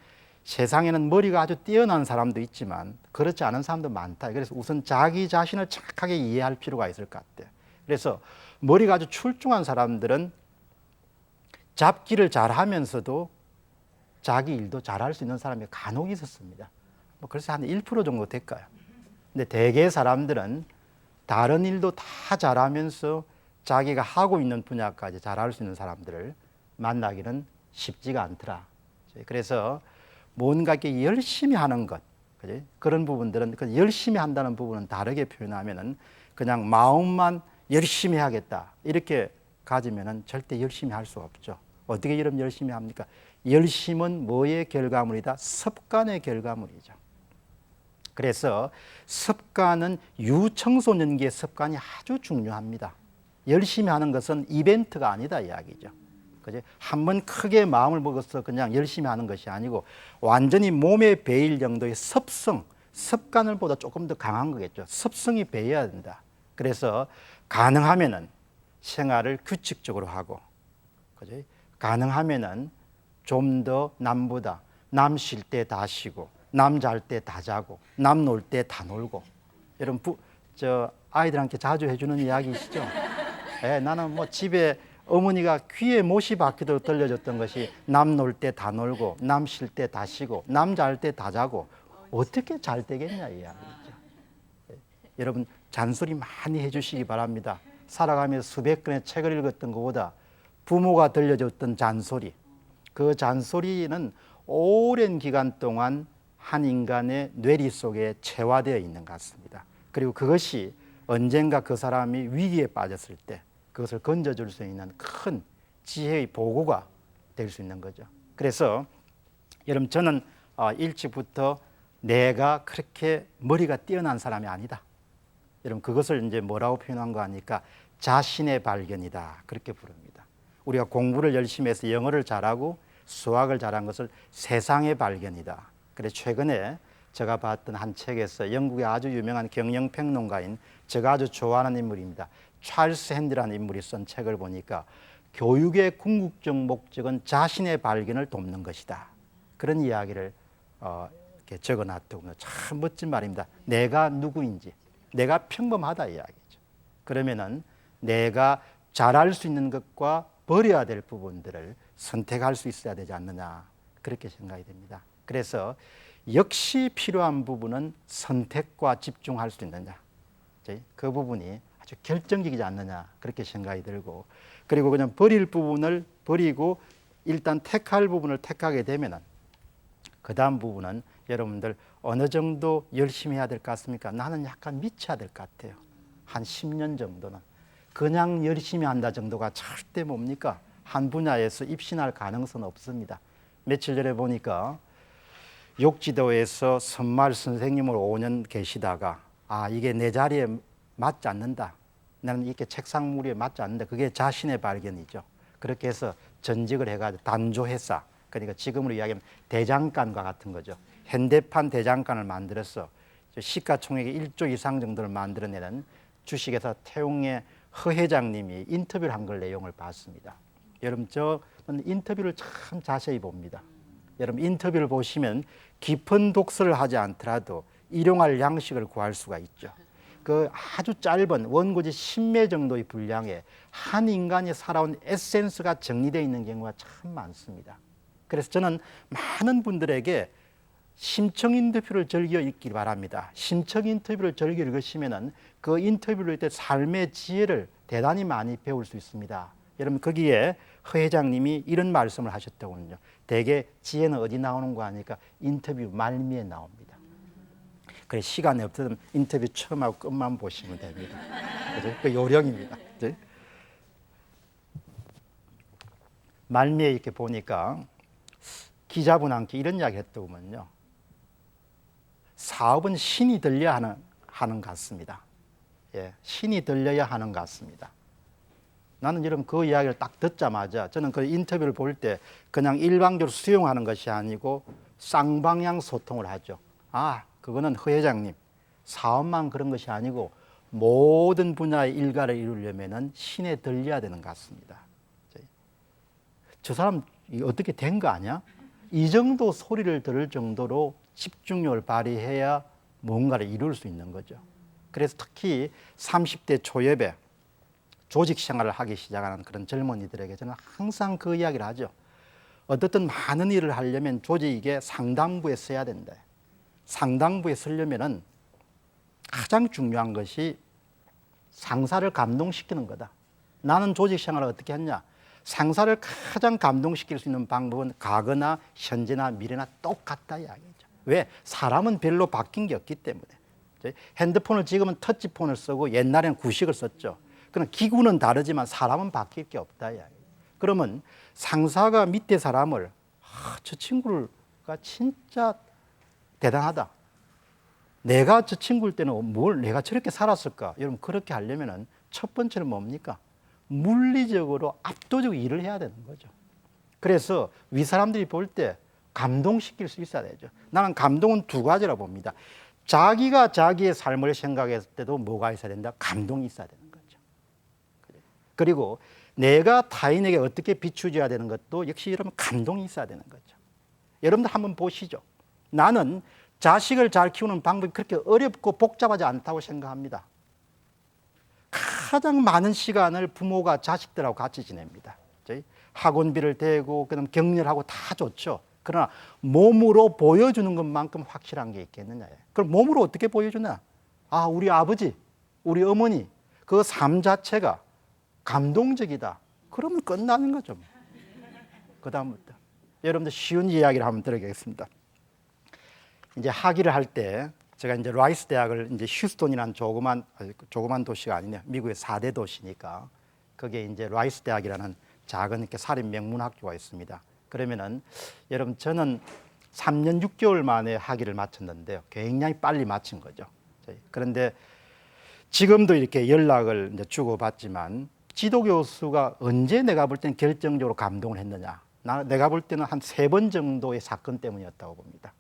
세상에는 머리가 아주 뛰어난 사람도 있지만 그렇지 않은 사람도 많다. 그래서 우선 자기 자신을 정확하게 이해할 필요가 있을 것 같아요. 그래서 머리가 아주 출중한 사람들은 잡기를 잘하면서도 자기 일도 잘할 수 있는 사람이 간혹 있었습니다. 그래서 한 1% 정도 될까요? 근데 대개 사람들은 다른 일도 다 잘하면서 자기가 하고 있는 분야까지 잘할 수 있는 사람들을 만나기는 쉽지가 않더라. 그래서 뭔가 이렇게 열심히 하는 것, 그지? 그런 부분들은 열심히 한다는 부분은 다르게 표현하면은 그냥 마음만 열심히 하겠다 이렇게 가지면은 절대 열심히 할 수 없죠. 어떻게 이런 열심히 합니까? 열심은 뭐의 결과물이다? 습관의 결과물이죠. 그래서 습관은 유청소년기의 습관이 아주 중요합니다. 열심히 하는 것은 이벤트가 아니다 이야기죠. 그죠? 한번 크게 마음을 먹어서 그냥 열심히 하는 것이 아니고 완전히 몸에 배일 정도의 습성, 습관을 보다 조금 더 강한 거겠죠. 습성이 배어야 된다. 그래서 가능하면은 생활을 규칙적으로 하고, 그죠? 가능하면은 좀 더 남보다 남 쉴 때 다 쉬고, 남 잘 때 다 자고, 남 놀 때 다 놀고. 여러분 아이들한테 자주 해주는 이야기시죠? 예, 나는 뭐 집에 어머니가 귀에 못이 박히도록 들려줬던 것이 남 놀 때 다 놀고, 남 쉴 때 다 쉬고, 남 잘 때 다 자고. 어떻게 잘 되겠냐 이 이야기죠. 예, 여러분 잔소리 많이 해주시기 바랍니다. 살아가면서 수백 권의 책을 읽었던 것보다 부모가 들려줬던 잔소리, 그 잔소리는 오랜 기간 동안 한 인간의 뇌리 속에 체화되어 있는 것 같습니다. 그리고 그것이 언젠가 그 사람이 위기에 빠졌을 때 그것을 건져줄 수 있는 큰 지혜의 보고가 될 수 있는 거죠. 그래서 여러분 저는 일찍부터 내가 그렇게 머리가 뛰어난 사람이 아니다. 여러분 그것을 이제 뭐라고 표현한 거 아니까 자신의 발견이다 그렇게 부릅니다. 우리가 공부를 열심히 해서 영어를 잘하고 수학을 잘한 것을 세상의 발견이다. 그래서 최근에 제가 봤던 한 책에서 영국의 아주 유명한 경영평론가인 제가 아주 좋아하는 인물입니다. 찰스 핸드라는 인물이 쓴 책을 보니까 교육의 궁극적 목적은 자신의 발견을 돕는 것이다. 그런 이야기를 이렇게 적어놨더군요. 참 멋진 말입니다. 내가 누구인지, 내가 평범하다 이야기죠. 그러면은 내가 잘할 수 있는 것과 버려야 될 부분들을 선택할 수 있어야 되지 않느냐 그렇게 생각이 됩니다. 그래서 역시 필요한 부분은 선택과 집중할 수 있느냐 그 부분이 아주 결정적이지 않느냐 그렇게 생각이 들고 그리고 그냥 버릴 부분을 버리고 일단 택할 부분을 택하게 되면은 그 다음 부분은 여러분들 어느 정도 열심히 해야 될 것 같습니까? 나는 약간 미쳐야 될 것 같아요. 한 10년 정도는 그냥 열심히 한다 정도가 절대 뭡니까? 한 분야에서 입신할 가능성은 없습니다. 며칠 전에 보니까 욕지도에서 선말 선생님으로 5년 계시다가 이게 내 자리에 맞지 않는다. 나는 이렇게 책상 무리에 맞지 않는다. 그게 자신의 발견이죠. 그렇게 해서 전직을 해가지고 단조회사, 그러니까 지금으로 이야기하면 대장간과 같은 거죠. 현대판 대장간을 만들어서 시가총액이 1조 이상 정도를 만들어내는 주식회사 태웅의 허 회장님이 인터뷰를 한 걸 내용을 봤습니다. 여러분 저는 인터뷰를 참 자세히 봅니다. 여러분 인터뷰를 보시면 깊은 독서를 하지 않더라도 일용할 양식을 구할 수가 있죠. 그 아주 짧은 원고지 10매 정도의 분량에 한 인간이 살아온 에센스가 정리되어 있는 경우가 참 많습니다. 그래서 저는 많은 분들에게 심층 인터뷰를 즐겨 읽기 바랍니다. 심층 인터뷰를 즐겨 읽으시면은 그 인터뷰를 할 때 삶의 지혜를 대단히 많이 배울 수 있습니다. 여러분 거기에 허 회장님이 이런 말씀을 하셨더군요. 대개 지혜는 어디 나오는 거 아니까 인터뷰 말미에 나옵니다. 그래 시간이 없으면 인터뷰 처음하고 끝만 보시면 됩니다. 그죠? 그 요령입니다. 그죠? 말미에 이렇게 보니까 기자분한테 이런 이야기 했더군요. 사업은 신이 들려야 하는 것 같습니다. 예, 신이 들려야 하는 것 같습니다. 나는 여러분 그 이야기를 딱 듣자마자 저는 그 인터뷰를 볼 때 그냥 일방적으로 수용하는 것이 아니고 쌍방향 소통을 하죠. 그거는 허 회장님 사업만 그런 것이 아니고 모든 분야의 일가를 이루려면은 신에 들려야 되는 것 같습니다. 저 사람 어떻게 된 거 아니야? 이 정도 소리를 들을 정도로 집중력을 발휘해야 뭔가를 이룰 수 있는 거죠. 그래서 특히 30대 초엽에 조직 생활을 하기 시작하는 그런 젊은이들에게 저는 항상 그 이야기를 하죠. 어떻든 많은 일을 하려면 조직에 상당부에 써야 된다. 상당부에 쓰려면은 가장 중요한 것이 상사를 감동시키는 거다. 나는 조직 생활을 어떻게 했냐? 상사를 가장 감동시킬 수 있는 방법은 과거나 현재나 미래나 똑같다 이야기죠. 왜? 사람은 별로 바뀐 게 없기 때문에. 핸드폰을 지금은 터치폰을 쓰고 옛날에는 구식을 썼죠. 그럼 기구는 다르지만 사람은 바뀔 게 없다. 그러면 상사가 밑에 사람을 저 친구가 진짜 대단하다. 내가 저 친구일 때는 뭘 내가 저렇게 살았을까? 여러분 그렇게 하려면은 첫 번째는 뭡니까? 물리적으로 압도적으로 일을 해야 되는 거죠. 그래서 위 사람들이 볼 때 감동시킬 수 있어야 되죠. 나는 감동은 두 가지라고 봅니다. 자기가 자기의 삶을 생각했을 때도 뭐가 있어야 된다? 감동이 있어야 되는 거죠. 그리고 내가 타인에게 어떻게 비추어야 되는 것도 역시 여러분 감동이 있어야 되는 거죠. 여러분들 한번 보시죠. 나는 자식을 잘 키우는 방법이 그렇게 어렵고 복잡하지 않다고 생각합니다. 가장 많은 시간을 부모가 자식들하고 같이 지냅니다. 학원비를 대고 그다음 격려하고 다 좋죠. 그러나 몸으로 보여주는 것만큼 확실한 게 있겠느냐. 그럼 몸으로 어떻게 보여주냐? 아, 우리 아버지, 우리 어머니 그 삶 자체가 감동적이다. 그러면 끝나는 거죠. 그 다음부터 여러분들 쉬운 이야기를 한번 들어보겠습니다. 이제 학위를 할 때 제가 이제 라이스 대학을 이제 휴스턴이라는 조그만 도시가 아니네요. 미국의 4대 도시니까 거기에 이제 라이스 대학이라는 작은 이렇게 사립 명문 학교가 있습니다. 그러면은 여러분 저는 3년 6개월 만에 학위를 마쳤는데요. 굉장히 빨리 마친 거죠. 그런데 지금도 이렇게 연락을 이제 주고받지만 지도 교수가 언제 내가 볼 때는 결정적으로 감동을 했느냐? 내가 볼 때는 한 3번 정도의 사건 때문이었다고 봅니다.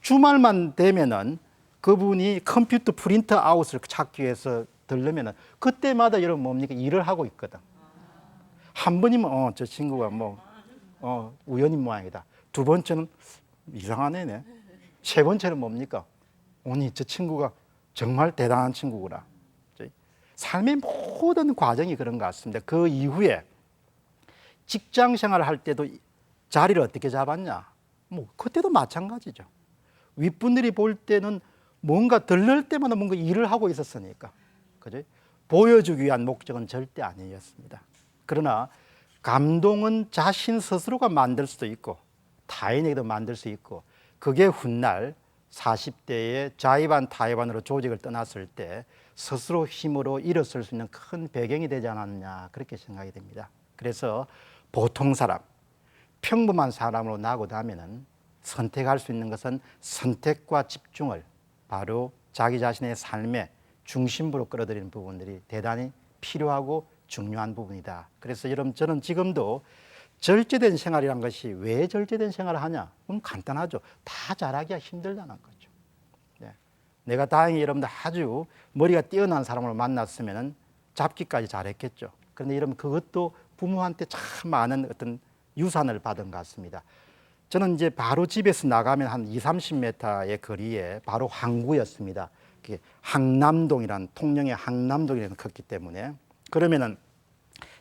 주말만 되면은 그분이 컴퓨터 프린터 아웃을 찾기 위해서 들르면은 그때마다 여러분 뭡니까? 일을 하고 있거든. 한 번이면 저 친구가 우연히 모양이다. 두 번째는 이상하네. 세 번째는 뭡니까? 아니 저 친구가 정말 대단한 친구구나. 삶의 모든 과정이 그런 것 같습니다. 그 이후에 직장 생활을 할 때도 자리를 어떻게 잡았냐? 그때도 마찬가지죠. 윗분들이 볼 때는 뭔가 들를 때마다 뭔가 일을 하고 있었으니까. 그죠? 보여주기 위한 목적은 절대 아니었습니다. 그러나 감동은 자신 스스로가 만들 수도 있고 타인에게도 만들 수 있고 그게 훗날 40대에 자의반 타의반으로 조직을 떠났을 때 스스로 힘으로 일어설 수 있는 큰 배경이 되지 않았느냐 그렇게 생각이 됩니다. 그래서 보통 사람, 평범한 사람으로 나고 나면은 선택할 수 있는 것은 선택과 집중을 바로 자기 자신의 삶의 중심부로 끌어들이는 부분들이 대단히 필요하고 중요한 부분이다. 그래서 여러분 저는 지금도 절제된 생활이란 것이 왜 절제된 생활을 하냐? 그럼 간단하죠. 다 잘하기가 힘들다는 거죠. 네. 내가 다행히 여러분들 아주 머리가 뛰어난 사람을 만났으면 잡기까지 잘했겠죠. 그런데 여러분 그것도 부모한테 참 많은 어떤 유산을 받은 것 같습니다. 저는 이제 바로 집에서 나가면 한 20, 30m의 거리에 바로 항구였습니다. 항남동이라는 통영의 항남동이라는 컸기 때문에 그러면은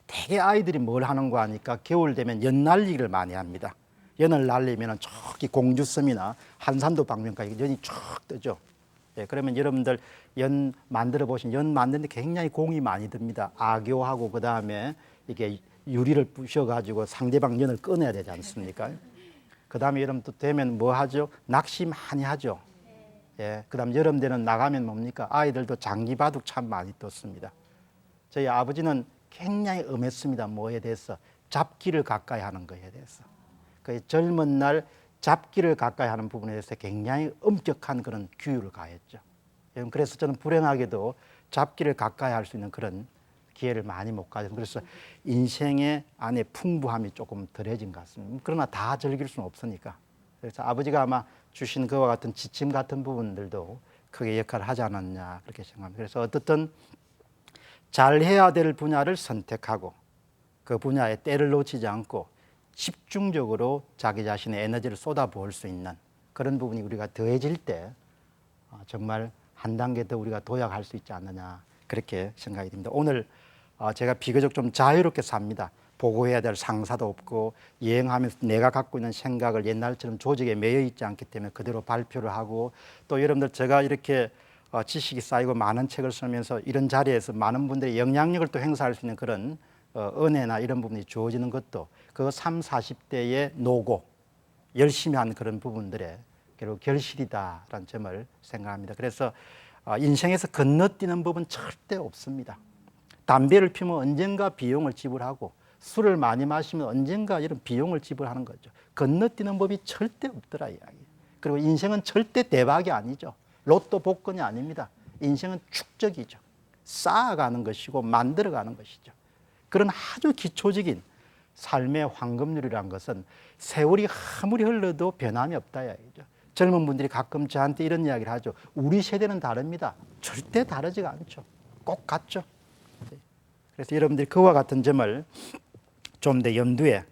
대개 아이들이 뭘 하는 거 하니까 겨울 되면 연 날리기를 많이 합니다. 연을 날리면은 저기 공주섬이나 한산도 방면까지 연이 쭉 뜨죠. 예, 그러면 여러분들 연 만들어 보신 연 만드는데 굉장히 공이 많이 듭니다. 악교하고 그 다음에 이게 유리를 부셔가지고 상대방 연을 꺼내야 되지 않습니까? 그 다음에 여름 또 되면 뭐 하죠? 낚시 많이 하죠. 예, 그 다음 여름 되는 나가면 뭡니까? 아이들도 장기바둑 참 많이 떴습니다. 저희 아버지는 굉장히 엄했습니다. 뭐에 대해서? 잡기를 가까이 하는 거에 대해서. 그 젊은 날 잡기를 가까이 하는 부분에 대해서 굉장히 엄격한 그런 규율을 가했죠. 그래서 저는 불행하게도 잡기를 가까이 할 수 있는 그런 기회를 많이 못 가져서 그래서 인생의 안에 풍부함이 조금 덜해진 것 같습니다. 그러나 다 즐길 수는 없으니까. 그래서 아버지가 아마 주신 그와 같은 지침 같은 부분들도 크게 역할을 하지 않았냐 그렇게 생각합니다. 그래서 어떻든 잘해야 될 분야를 선택하고 그 분야에 때를 놓치지 않고 집중적으로 자기 자신의 에너지를 쏟아부을 수 있는 그런 부분이 우리가 더해질 때 정말 한 단계 더 우리가 도약할 수 있지 않느냐 그렇게 생각이 듭니다. 오늘 제가 비교적 좀 자유롭게 삽니다. 보고해야 될 상사도 없고 여행하면서 내가 갖고 있는 생각을 옛날처럼 조직에 매여 있지 않기 때문에 그대로 발표를 하고 또 여러분들 제가 이렇게 지식이 쌓이고 많은 책을 쓰면서 이런 자리에서 많은 분들이 영향력을 또 행사할 수 있는 그런 은혜나 이런 부분이 주어지는 것도 그 30, 40대의 노고 열심히 한 그런 부분들에 결국 결실이다라는 점을 생각합니다. 그래서 인생에서 건너뛰는 법은 절대 없습니다. 담배를 피우면 언젠가 비용을 지불하고 술을 많이 마시면 언젠가 이런 비용을 지불하는 거죠. 건너뛰는 법이 절대 없더라 이야기. 그리고 인생은 절대 대박이 아니죠. 로또 복권이 아닙니다. 인생은 축적이죠. 쌓아가는 것이고 만들어가는 것이죠. 그런 아주 기초적인 삶의 황금률이란 것은 세월이 아무리 흘러도 변함이 없다 이야기죠. 젊은 분들이 가끔 저한테 이런 이야기를 하죠. 우리 세대는 다릅니다. 절대 다르지가 않죠. 꼭 같죠. 그래서 여러분들이 그와 같은 점을 좀 더 염두에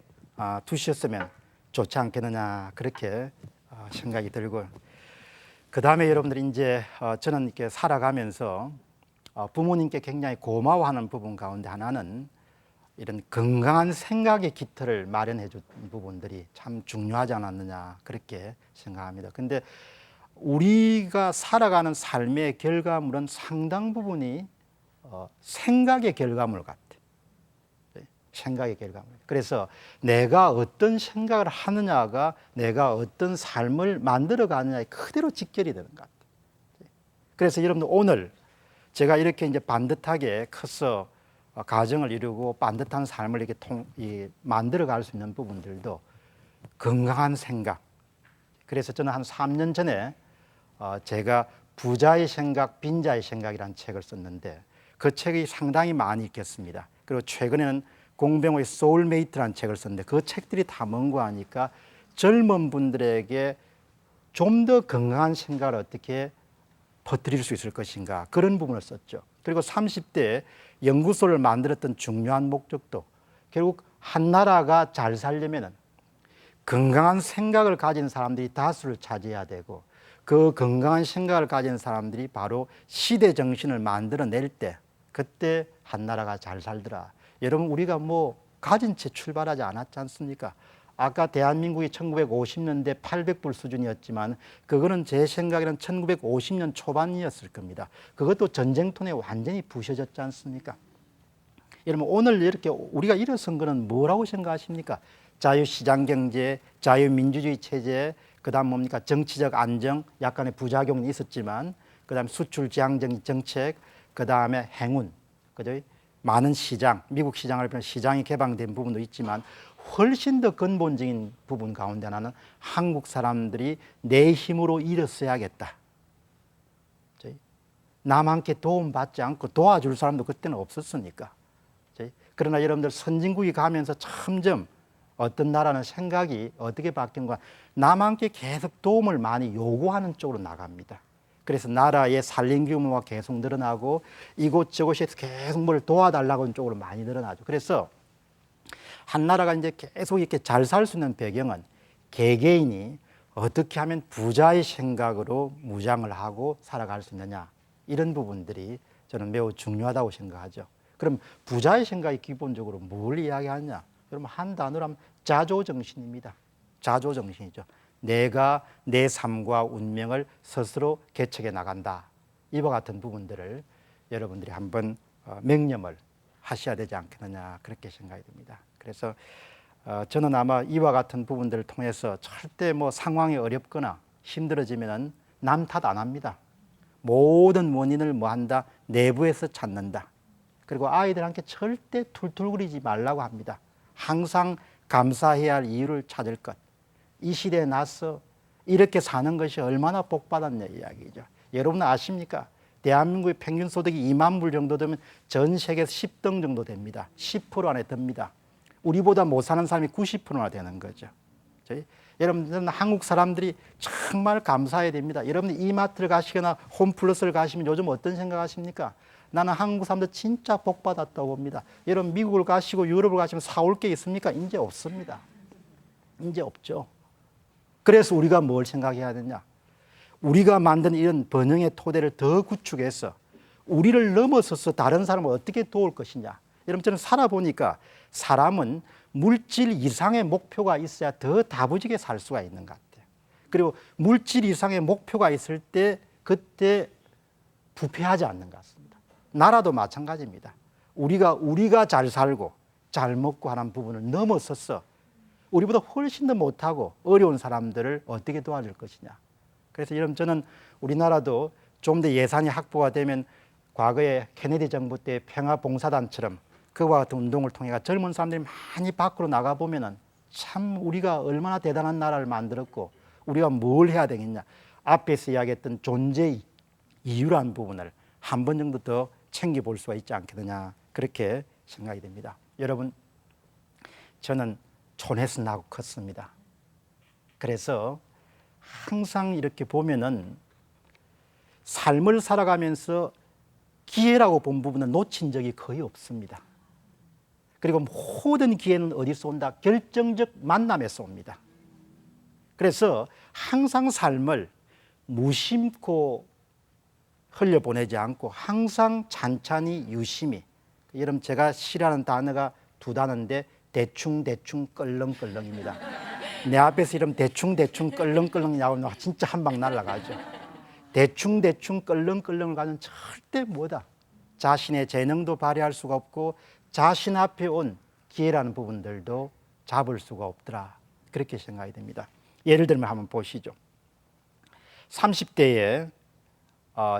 두셨으면 좋지 않겠느냐 그렇게 생각이 들고, 그 다음에 여러분들이 이제 저는 이렇게 살아가면서 부모님께 굉장히 고마워하는 부분 가운데 하나는 이런 건강한 생각의 깃털을 마련해 준 부분들이 참 중요하지 않았느냐 그렇게 생각합니다. 근데 우리가 살아가는 삶의 결과물은 상당 부분이 생각의 결과물 같아. 생각의 결과물. 그래서 내가 어떤 생각을 하느냐가 내가 어떤 삶을 만들어 가느냐에 그대로 직결이 되는 것 같아요. 그래서 여러분들 오늘 제가 이렇게 이제 반듯하게 커서 가정을 이루고 반듯한 삶을 이렇게 만들어 갈 수 있는 부분들도 건강한 생각. 그래서 저는 한 3년 전에 제가 부자의 생각, 빈자의 생각이라는 책을 썼는데 그 책이 상당히 많이 읽혔습니다. 그리고 최근에는 공병호의 소울메이트라는 책을 썼는데 그 책들이 다 뭔가 하니까 젊은 분들에게 좀 더 건강한 생각을 어떻게 퍼뜨릴 수 있을 것인가 그런 부분을 썼죠. 그리고 30대에 연구소를 만들었던 중요한 목적도 결국 한 나라가 잘 살려면은 건강한 생각을 가진 사람들이 다수를 차지해야 되고 그 건강한 생각을 가진 사람들이 바로 시대 정신을 만들어낼 때 그때 한 나라가 잘 살더라. 여러분 우리가 뭐 가진 채 출발하지 않았지 않습니까? 아까 대한민국이 1950년대 800불 수준이었지만 그거는 제 생각에는 1950년 초반이었을 겁니다. 그것도 전쟁통에 완전히 부셔졌지 않습니까? 여러분 오늘 이렇게 우리가 일어선 거는 뭐라고 생각하십니까? 자유시장경제, 자유민주주의 체제, 그 다음 뭡니까? 정치적 안정, 약간의 부작용이 있었지만 그 다음에 수출 지향적인 정책, 그 다음에 행운, 그죠? 많은 시장, 미국 시장을 보면 시장이 개방된 부분도 있지만 훨씬 더 근본적인 부분 가운데 하나는 한국 사람들이 내 힘으로 일어서야겠다. 남한테 도움받지 않고 도와줄 사람도 그때는 없었으니까. 그러나 여러분들 선진국이 가면서 점점 어떤 나라는 생각이 어떻게 바뀐가 남한테 계속 도움을 많이 요구하는 쪽으로 나갑니다. 그래서 나라의 살림 규모가 계속 늘어나고 이곳저곳에서 계속 뭘 도와달라고 하는 쪽으로 많이 늘어나죠. 그래서 한 나라가 이제 계속 이렇게 잘 살 수 있는 배경은 개개인이 어떻게 하면 부자의 생각으로 무장을 하고 살아갈 수 있느냐 이런 부분들이 저는 매우 중요하다고 생각하죠. 그럼 부자의 생각이 기본적으로 뭘 이야기하느냐? 여러분 한 단어로 하면 자조정신입니다. 자조정신이죠. 내가 내 삶과 운명을 스스로 개척해 나간다. 이와 같은 부분들을 여러분들이 한번 맹념을 하셔야 되지 않겠느냐 그렇게 생각이 듭니다. 그래서 저는 아마 이와 같은 부분들을 통해서 절대 뭐 상황이 어렵거나 힘들어지면 남 탓 안 합니다. 모든 원인을 뭐 한다? 내부에서 찾는다. 그리고 아이들한테 절대 툴툴거리지 말라고 합니다. 항상 감사해야 할 이유를 찾을 것. 이 시대에 나서 이렇게 사는 것이 얼마나 복받았냐 이야기죠. 여러분 아십니까? 대한민국의 평균 소득이 2만 불 정도 되면 전 세계에서 10등 정도 됩니다. 10% 안에 듭니다. 우리보다 못 사는 사람이 90%나 되는 거죠. 여러분들은 한국 사람들이 정말 감사해야 됩니다. 여러분들 이마트를 가시거나 홈플러스를 가시면 요즘 어떤 생각하십니까? 나는 한국 사람들 진짜 복 받았다고 봅니다. 여러분 미국을 가시고 유럽을 가시면 사올 게 있습니까? 이제 없습니다. 이제 없죠. 그래서 우리가 뭘 생각해야 되냐? 우리가 만든 이런 번영의 토대를 더 구축해서 우리를 넘어서서 다른 사람을 어떻게 도울 것이냐. 여러분 저는 살아보니까 사람은 물질 이상의 목표가 있어야 더 다부지게 살 수가 있는 것 같아요. 그리고 물질 이상의 목표가 있을 때 그때 부패하지 않는 것 같습니다. 나라도 마찬가지입니다. 우리가 잘 살고 잘 먹고 하는 부분을 넘어서서 우리보다 훨씬 더 못하고 어려운 사람들을 어떻게 도와줄 것이냐. 그래서 여러분 저는 우리나라도 좀 더 예산이 확보가 되면 과거에 케네디 정부 때 평화봉사단처럼 그와 같은 운동을 통해 젊은 사람들이 많이 밖으로 나가 보면은 참 우리가 얼마나 대단한 나라를 만들었고 우리가 뭘 해야 되겠냐. 앞에서 이야기했던 존재 이유라는 부분을 한 번 정도 더 챙겨볼 수가 있지 않겠느냐. 그렇게 생각이 됩니다. 여러분, 저는 촌에서 나고 컸습니다. 그래서 항상 이렇게 보면은 삶을 살아가면서 기회라고 본 부분은 놓친 적이 거의 없습니다. 그리고 모든 기회는 어디서 온다? 결정적 만남에서 옵니다. 그래서 항상 삶을 무심코 흘려보내지 않고 항상 찬찬히 유심히, 여러분 제가 싫어하는 단어가 두 단어인데 대충대충 껄렁껄렁입니다. 내 앞에서 이러면 대충대충 껄렁껄렁이 나오면 진짜 한 방 날아가죠. 대충대충 껄렁껄렁을 가는 절대 뭐다? 자신의 재능도 발휘할 수가 없고 자신 앞에 온 기회라는 부분들도 잡을 수가 없더라. 그렇게 생각이 됩니다. 예를 들면 한번 보시죠. 30대에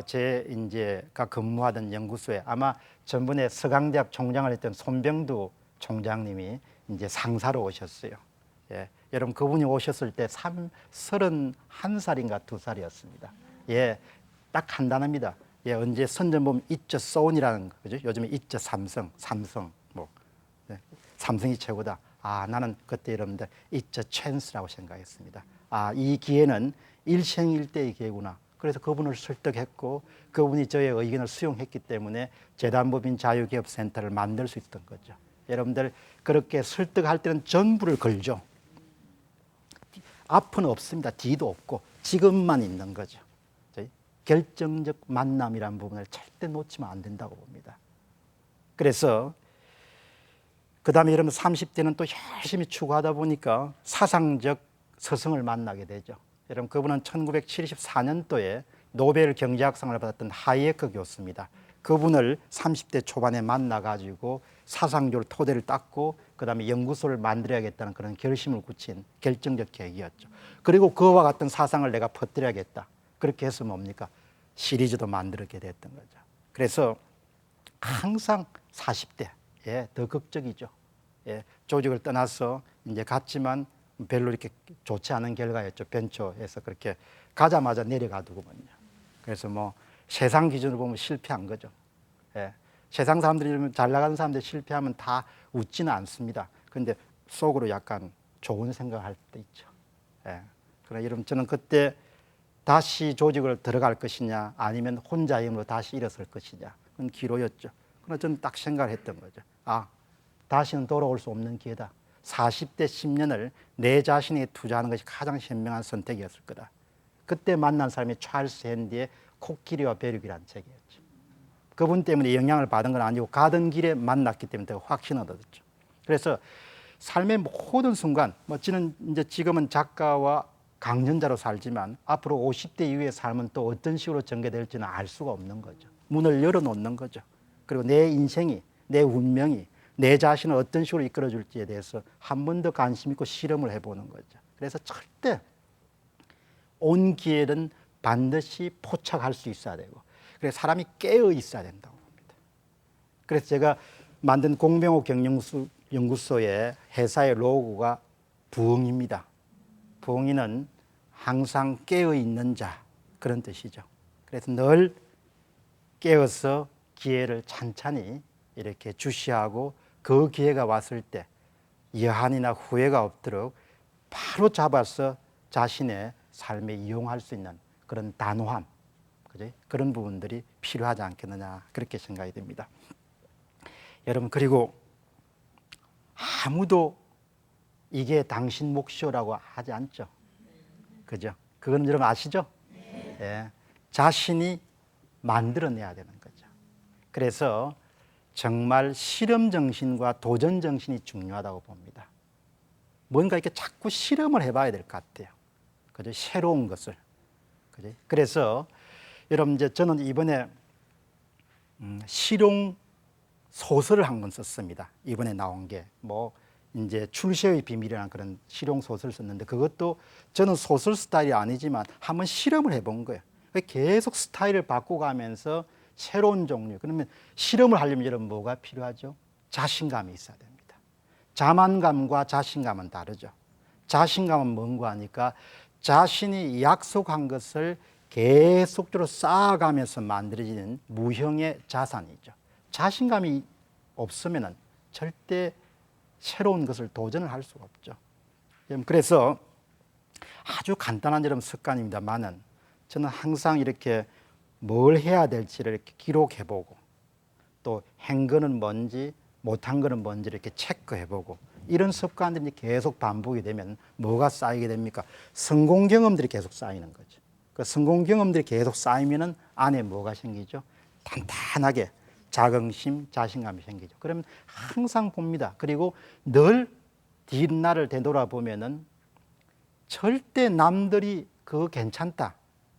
제가 근무하던 연구소에 아마 전번에 서강대학 총장을 했던 손병두 총장님이 이제 상사로 오셨어요. 예, 여러분 그분이 오셨을 때 31살인가 2살이었습니다. 예, 딱 한 단어입니다. 예, 언제 선전 보면 이저 소운이라는 거죠. 요즘에 이저 삼성 뭐 네, 삼성이 최고다. 아, 나는 그때 이러는데 이저 찬스라고 생각했습니다. 아, 이 기회는 일생일대의 기회구나. 그래서 그분을 설득했고 그분이 저의 의견을 수용했기 때문에 재단법인 자유기업센터를 만들 수 있었던 거죠. 여러분들 그렇게 설득할 때는 전부를 걸죠. 앞은 없습니다. 뒤도 없고 지금만 있는 거죠. 결정적 만남이라는 부분을 절대 놓치면 안 된다고 봅니다. 그래서 그 다음에 여러분 30대는 또 열심히 추구하다 보니까 사상적 스승을 만나게 되죠. 여러분 그분은 1974년도에 노벨 경제학상을 받았던 하이에크 교수입니다. 그분을 30대 초반에 만나가지고 사상적으로 토대를 닦고 그 다음에 연구소를 만들어야겠다는 그런 결심을 굳힌 결정적 계기였죠. 그리고 그와 같은 사상을 내가 퍼뜨려야겠다. 그렇게 해서 뭡니까? 시리즈도 만들게 됐던 거죠. 그래서 항상 40대에 더 극적이죠. 예, 조직을 떠나서 이제 갔지만 별로 이렇게 좋지 않은 결과였죠. 벤처에서 그렇게 가자마자 내려가두고만요. 그래서 뭐 세상 기준으로 보면 실패한 거죠. 예, 세상 사람들이 잘 나가는 사람들 실패하면 다 웃지는 않습니다. 그런데 속으로 약간 좋은 생각할 때 있죠. 예, 그러나 여러분 저는 그때 다시 조직을 들어갈 것이냐 아니면 혼자 힘으로 다시 일어설 것이냐 그건 기로였죠. 그러나 저는 딱 생각을 했던 거죠. 아, 다시는 돌아올 수 없는 기회다. 40대 10년을 내 자신에게 투자하는 것이 가장 현명한 선택이었을 거다. 그때 만난 사람이 찰스 핸디의 코끼리와 벼룩이라는 책이었죠. 그분 때문에 영향을 받은 건 아니고 가던 길에 만났기 때문에 더 확신을 얻었죠. 그래서 삶의 모든 순간, 뭐 저는 이제 지금은 작가와 강연자로 살지만 앞으로 50대 이후의 삶은 또 어떤 식으로 전개될지는 알 수가 없는 거죠. 문을 열어놓는 거죠. 그리고 내 인생이, 내 운명이 내 자신을 어떤 식으로 이끌어줄지에 대해서 한 번 더 관심 있고 실험을 해보는 거죠. 그래서 절대 온 기회는 반드시 포착할 수 있어야 되고 그래서 사람이 깨어 있어야 된다고 봅니다. 그래서 제가 만든 공병호 경영연구소의 회사의 로고가 부엉이입니다. 부엉이는 항상 깨어 있는 자 그런 뜻이죠. 그래서 늘 깨어서 기회를 찬찬히 이렇게 주시하고 그 기회가 왔을 때 여한이나 후회가 없도록 바로 잡아서 자신의 삶에 이용할 수 있는 그런 단호함, 그죠? 그런 부분들이 필요하지 않겠느냐 그렇게 생각이 됩니다. 여러분 그리고 아무도 이게 당신 목표라고 하지 않죠. 그죠? 그건 여러분 아시죠? 예, 자신이 만들어내야 되는 거죠. 그래서 정말 실험 정신과 도전 정신이 중요하다고 봅니다. 뭔가 이렇게 자꾸 실험을 해봐야 될 것 같아요. 그죠? 새로운 것을. 그죠? 그래서 여러분 이제 저는 이번에 실용 소설을 한 권 썼습니다. 이번에 나온 게 뭐 이제 출세의 비밀이라는 그런 실용 소설을 썼는데 그것도 저는 소설 스타일이 아니지만 한번 실험을 해본 거예요. 계속 스타일을 바꿔가면서 새로운 종류. 그러면 실험을 하려면 여러분 뭐가 필요하죠? 자신감이 있어야 됩니다. 자만감과 자신감은 다르죠. 자신감은 뭔가 하니까 자신이 약속한 것을 계속적으로 쌓아가면서 만들어지는 무형의 자산이죠. 자신감이 없으면 절대 새로운 것을 도전을 할 수가 없죠. 그래서 아주 간단한 여러분 습관입니다만은 저는 항상 이렇게 뭘 해야 될지를 이렇게 기록해보고 또 한 거는 뭔지 못한 거는 뭔지 이렇게 체크해보고 이런 습관들이 계속 반복이 되면 뭐가 쌓이게 됩니까? 성공 경험들이 계속 쌓이는 거죠. 그 성공 경험들이 계속 쌓이면은 안에 뭐가 생기죠? 탄탄하게 자긍심, 자신감이 생기죠. 그러면 항상 봅니다. 그리고 늘 뒷날을 되돌아보면은 절대 남들이 그거 괜찮다,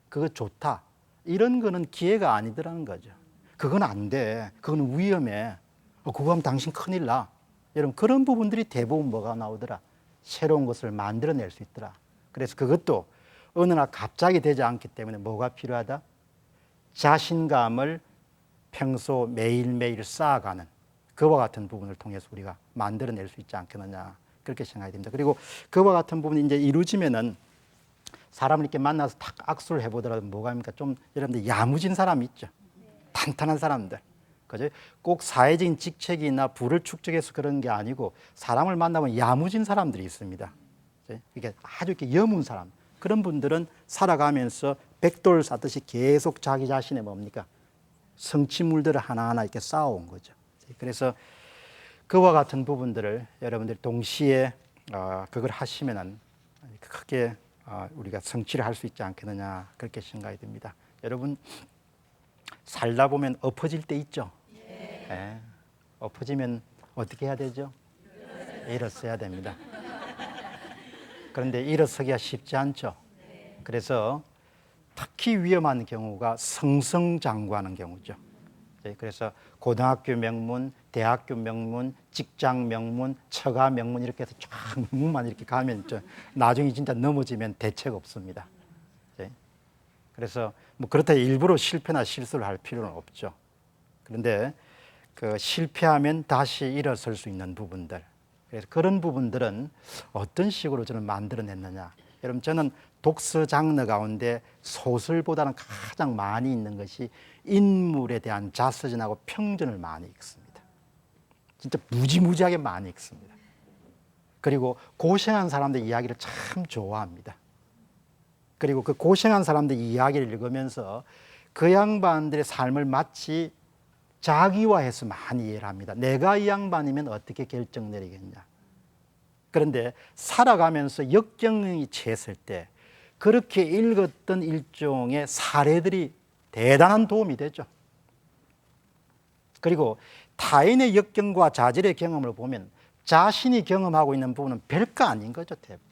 그거 좋다 이런 거는 기회가 아니더라는 거죠. 그건 안 돼, 그건 위험해, 그거 하면 당신 큰일 나. 여러분 그런 부분들이 대부분 뭐가 나오더라? 새로운 것을 만들어낼 수 있더라. 그래서 그것도 어느 날 갑자기 되지 않기 때문에 뭐가 필요하다? 자신감을 평소 매일매일 쌓아가는 그와 같은 부분을 통해서 우리가 만들어낼 수 있지 않겠느냐 그렇게 생각이 됩니다. 그리고 그와 같은 부분이 이제 이루어지면은 사람을 이렇게 만나서 탁 악수를 해보더라도 뭐가 입니까? 좀 여러분들 야무진 사람이 있죠. 탄탄한 사람들. 그죠? 꼭 사회적인 직책이나 부를 축적해서 그런 게 아니고 사람을 만나면 야무진 사람들이 있습니다. 이게 아주 이렇게 여문 사람. 그런 분들은 살아가면서 백돌 쌓듯이 계속 자기 자신의 뭡니까? 성취물들을 하나하나 이렇게 쌓아온 거죠. 그래서 그와 같은 부분들을 여러분들이 동시에 그걸 하시면은 크게 우리가 성취를 할 수 있지 않겠느냐 그렇게 생각이 듭니다. 여러분 살다 보면 엎어질 때 있죠. 네. 엎어지면 어떻게 해야 되죠? 일어서야 됩니다. 그런데 일어서기가 쉽지 않죠. 그래서 특히 위험한 경우가 승승장구하는 경우죠. 그래서 고등학교 명문, 대학교 명문, 직장 명문, 처가 명문 이렇게 해서 쫙 명문만 이렇게 가면 나중에 진짜 넘어지면 대책 없습니다. 그래서 뭐 그렇다고 일부러 실패나 실수를 할 필요는 없죠. 그런데 그 실패하면 다시 일어설 수 있는 부분들, 그래서 그런 부분들은 어떤 식으로 저는 만들어냈느냐. 여러분 저는 독서 장르 가운데 소설보다는 가장 많이 읽는 것이 인물에 대한 자서전하고 평전을 많이 읽습니다. 진짜 무지무지하게 많이 읽습니다. 그리고 고생한 사람들 이야기를 참 좋아합니다. 그리고 그 고생한 사람들 이야기를 읽으면서 그 양반들의 삶을 마치 자기화해서 많이 이해를 합니다. 내가 이 양반이면 어떻게 결정 내리겠냐. 그런데 살아가면서 역경이 채했을 때 그렇게 읽었던 일종의 사례들이 대단한 도움이 되죠. 그리고 타인의 역경과 자질의 경험을 보면 자신이 경험하고 있는 부분은 별거 아닌 거죠, 대부분.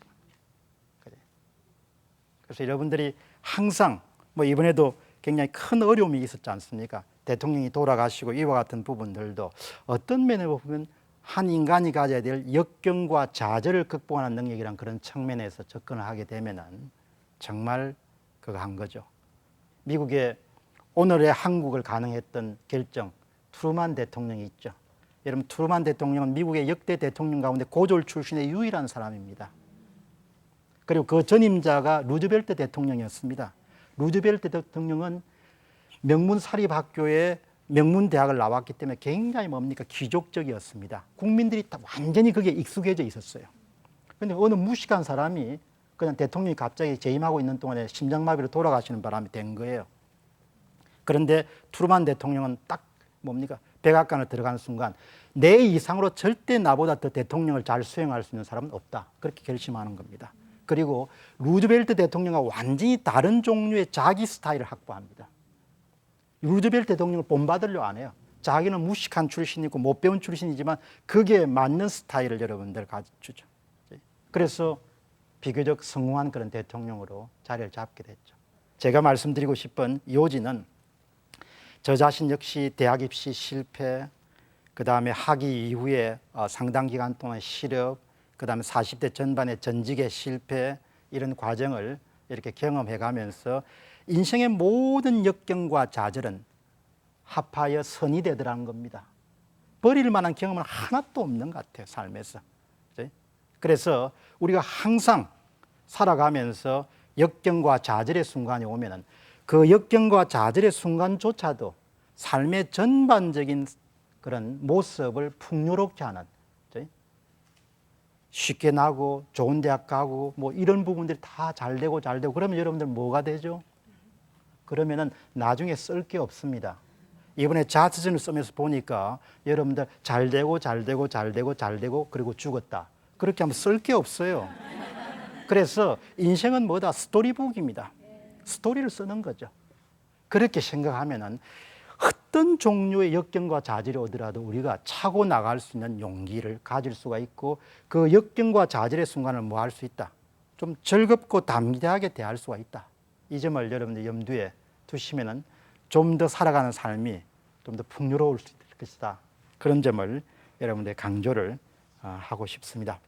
그래서 여러분들이 항상 뭐 이번에도 굉장히 큰 어려움이 있었지 않습니까? 대통령이 돌아가시고 이와 같은 부분들도 어떤 면에서 보면 한 인간이 가져야 될 역경과 좌절을 극복하는 능력이란 그런 측면에서 접근을 하게 되면은 정말 그거 한 거죠. 미국의 오늘의 한국을 가능했던 결정, 트루만 대통령이 있죠. 여러분 트루만 대통령은 미국의 역대 대통령 가운데 고졸 출신의 유일한 사람입니다. 그리고 그 전임자가 루즈벨트 대통령이었습니다. 루즈벨트 대통령은 명문 사립학교에 명문 대학을 나왔기 때문에 굉장히 뭡니까? 귀족적이었습니다. 국민들이 다 완전히 그게 익숙해져 있었어요. 그런데 어느 무식한 사람이 그냥 대통령이 갑자기 재임하고 있는 동안에 심장마비로 돌아가시는 바람이 된 거예요. 그런데 트루만 대통령은 딱 뭡니까? 백악관을 들어가는 순간 내 이상으로 절대 나보다 더 대통령을 잘 수행할 수 있는 사람은 없다. 그렇게 결심하는 겁니다. 그리고 루즈벨트 대통령과 완전히 다른 종류의 자기 스타일을 확보합니다. 루즈벨트 대통령을 본받으려 안 해요. 자기는 무식한 출신이고 못 배운 출신이지만 그게 맞는 스타일을 여러분들 가르쳐주죠. 그래서 비교적 성공한 그런 대통령으로 자리를 잡게 됐죠. 제가 말씀드리고 싶은 요지는 저 자신 역시 대학 입시 실패, 그다음에 학위 이후에 상당 기간 동안 실업, 그다음에 40대 전반의 전직의 실패 이런 과정을 이렇게 경험해 가면서 인생의 모든 역경과 좌절은 합하여 선이 되더라는 겁니다. 버릴 만한 경험은 하나도 없는 것 같아요, 삶에서. 그래서 우리가 항상 살아가면서 역경과 좌절의 순간이 오면은 그 역경과 좌절의 순간조차도 삶의 전반적인 그런 모습을 풍요롭게 하는, 쉽게 나고 좋은 대학 가고 뭐 이런 부분들이 다 잘 되고 그러면 여러분들 뭐가 되죠? 그러면은 나중에 쓸 게 없습니다. 이번에 자서전을 쓰면서 보니까 여러분들 잘 되고 그리고 죽었다. 그렇게 하면 쓸 게 없어요. 그래서 인생은 뭐다? 스토리북입니다. 스토리를 쓰는 거죠. 그렇게 생각하면은 어떤 종류의 역경과 좌절이 오더라도 우리가 차고 나갈 수 있는 용기를 가질 수가 있고 그 역경과 좌절의 순간을 뭐 할 수 있다? 좀 즐겁고 담대하게 대할 수가 있다. 이 점을 여러분들 염두에 두시면은 좀 더 살아가는 삶이 좀 더 풍요로울 수 있을 것이다. 그런 점을 여러분들 강조를 하고 싶습니다.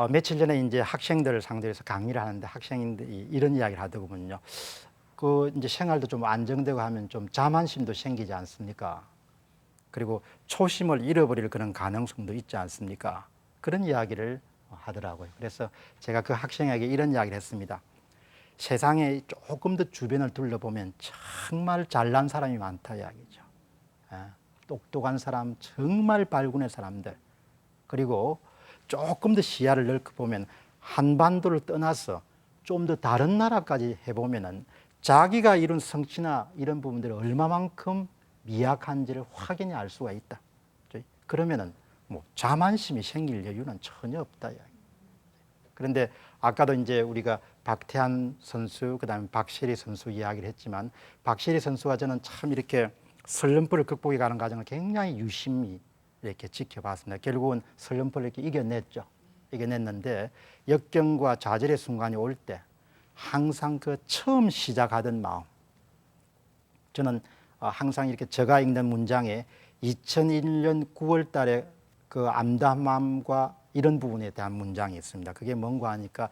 며칠 전에 이제 학생들을 상대로 해서 강의를 하는데 학생들이 이런 이야기를 하더군요. 그 이제 생활도 좀 안정되고 하면 좀 자만심도 생기지 않습니까? 그리고 초심을 잃어버릴 그런 가능성도 있지 않습니까? 그런 이야기를 하더라고요. 그래서 제가 그 학생에게 이런 이야기를 했습니다. 세상에 조금 더 주변을 둘러보면 정말 잘난 사람이 많다 이야기죠. 똑똑한 사람, 정말 발군의 사람들, 그리고 조금 더 시야를 넓게 보면 한반도를 떠나서 좀 더 다른 나라까지 해보면은 자기가 이룬 성취나 이런 부분들이 얼마만큼 미약한지를 확연히 알 수가 있다. 그러면은 뭐 자만심이 생길 여유는 전혀 없다. 그런데 아까도 이제 우리가 박태환 선수, 그다음에 박세리 선수 이야기를 했지만 박세리 선수가 저는 참 이렇게 슬럼프를 극복해 가는 과정을 굉장히 유심히 이렇게 지켜봤습니다. 결국은 슬럼프를 이렇게 이겨냈죠. 이겨냈는데 역경과 좌절의 순간이 올 때 항상 그 처음 시작하던 마음, 저는 항상 이렇게 제가 읽는 문장에 2001년 9월 달에 그 암담함과 이런 부분에 대한 문장이 있습니다. 그게 뭔가 하니까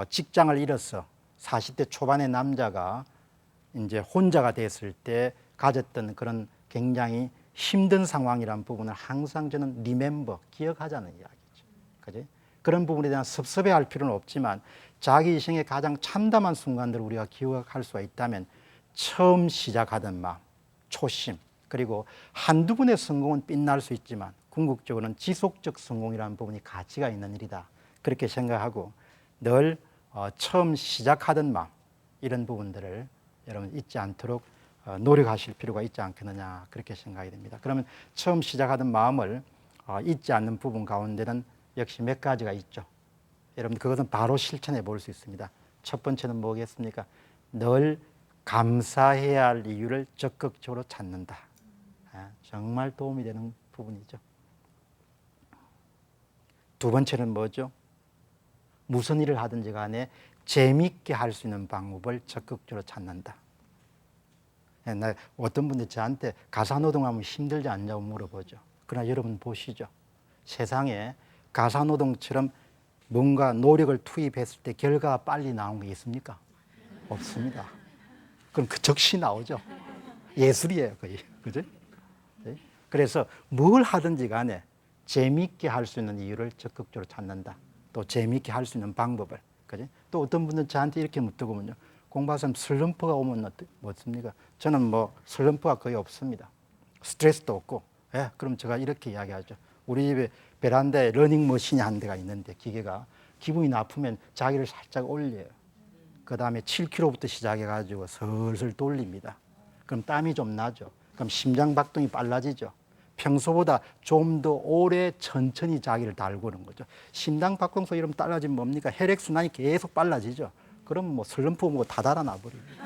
직장을 잃어서 40대 초반의 남자가 이제 혼자가 됐을 때 가졌던 그런 굉장히 힘든 상황이라는 부분을 항상 저는 기억하자는 이야기죠. 그지? 그런 부분에 대한 섭섭해할 필요는 없지만 자기 인생의 가장 참담한 순간들을 우리가 기억할 수가 있다면 처음 시작하던 마음, 초심, 그리고 한두 번의 성공은 빛날 수 있지만 궁극적으로는 지속적 성공이라는 부분이 가치가 있는 일이다. 그렇게 생각하고 늘 처음 시작하던 마음, 이런 부분들을 여러분 잊지 않도록 노력하실 필요가 있지 않겠느냐, 그렇게 생각이 됩니다. 그러면 처음 시작하던 마음을 잊지 않는 부분 가운데는 역시 몇 가지가 있죠. 여러분 그것은 바로 실천해 볼 수 있습니다. 첫 번째는 뭐겠습니까? 늘 감사해야 할 이유를 적극적으로 찾는다. 정말 도움이 되는 부분이죠. 두 번째는 뭐죠? 무슨 일을 하든지 간에 재미있게 할 수 있는 방법을 적극적으로 찾는다. 옛날 어떤 분들이 저한테 가사노동하면 힘들지 않냐고 물어보죠. 그러나 여러분 보시죠. 세상에 가사노동처럼 뭔가 노력을 투입했을 때 결과가 빨리 나온 게 있습니까? 없습니다. 그럼 그 즉시 나오죠. 예술이에요, 거의. 그죠? 그래서 뭘 하든지 간에 재미있게 할 수 있는 이유를 적극적으로 찾는다. 또 재미있게 할 수 있는 방법을. 그죠? 또 어떤 분들은 저한테 이렇게 묻더군요. 공부하시면 슬럼프가 오면 어떻습니까? 저는 뭐 슬럼프가 거의 없습니다. 스트레스도 없고. 그럼 제가 이렇게 이야기하죠. 우리 집에 베란다에 러닝머신이 한 대가 있는데 기계가 기분이 나쁘면 자기를 살짝 올려요. 그 다음에 7km부터 시작해가지고 슬슬 돌립니다. 그럼 땀이 좀 나죠. 그럼 심장박동이 빨라지죠. 평소보다 좀 더 오래 천천히 자기를 달구는 거죠. 심장박동소 이러면 빨라지면 뭡니까? 혈액순환이 계속 빨라지죠. 그럼 뭐 슬럼프 뭐 다 달아나 버립니다.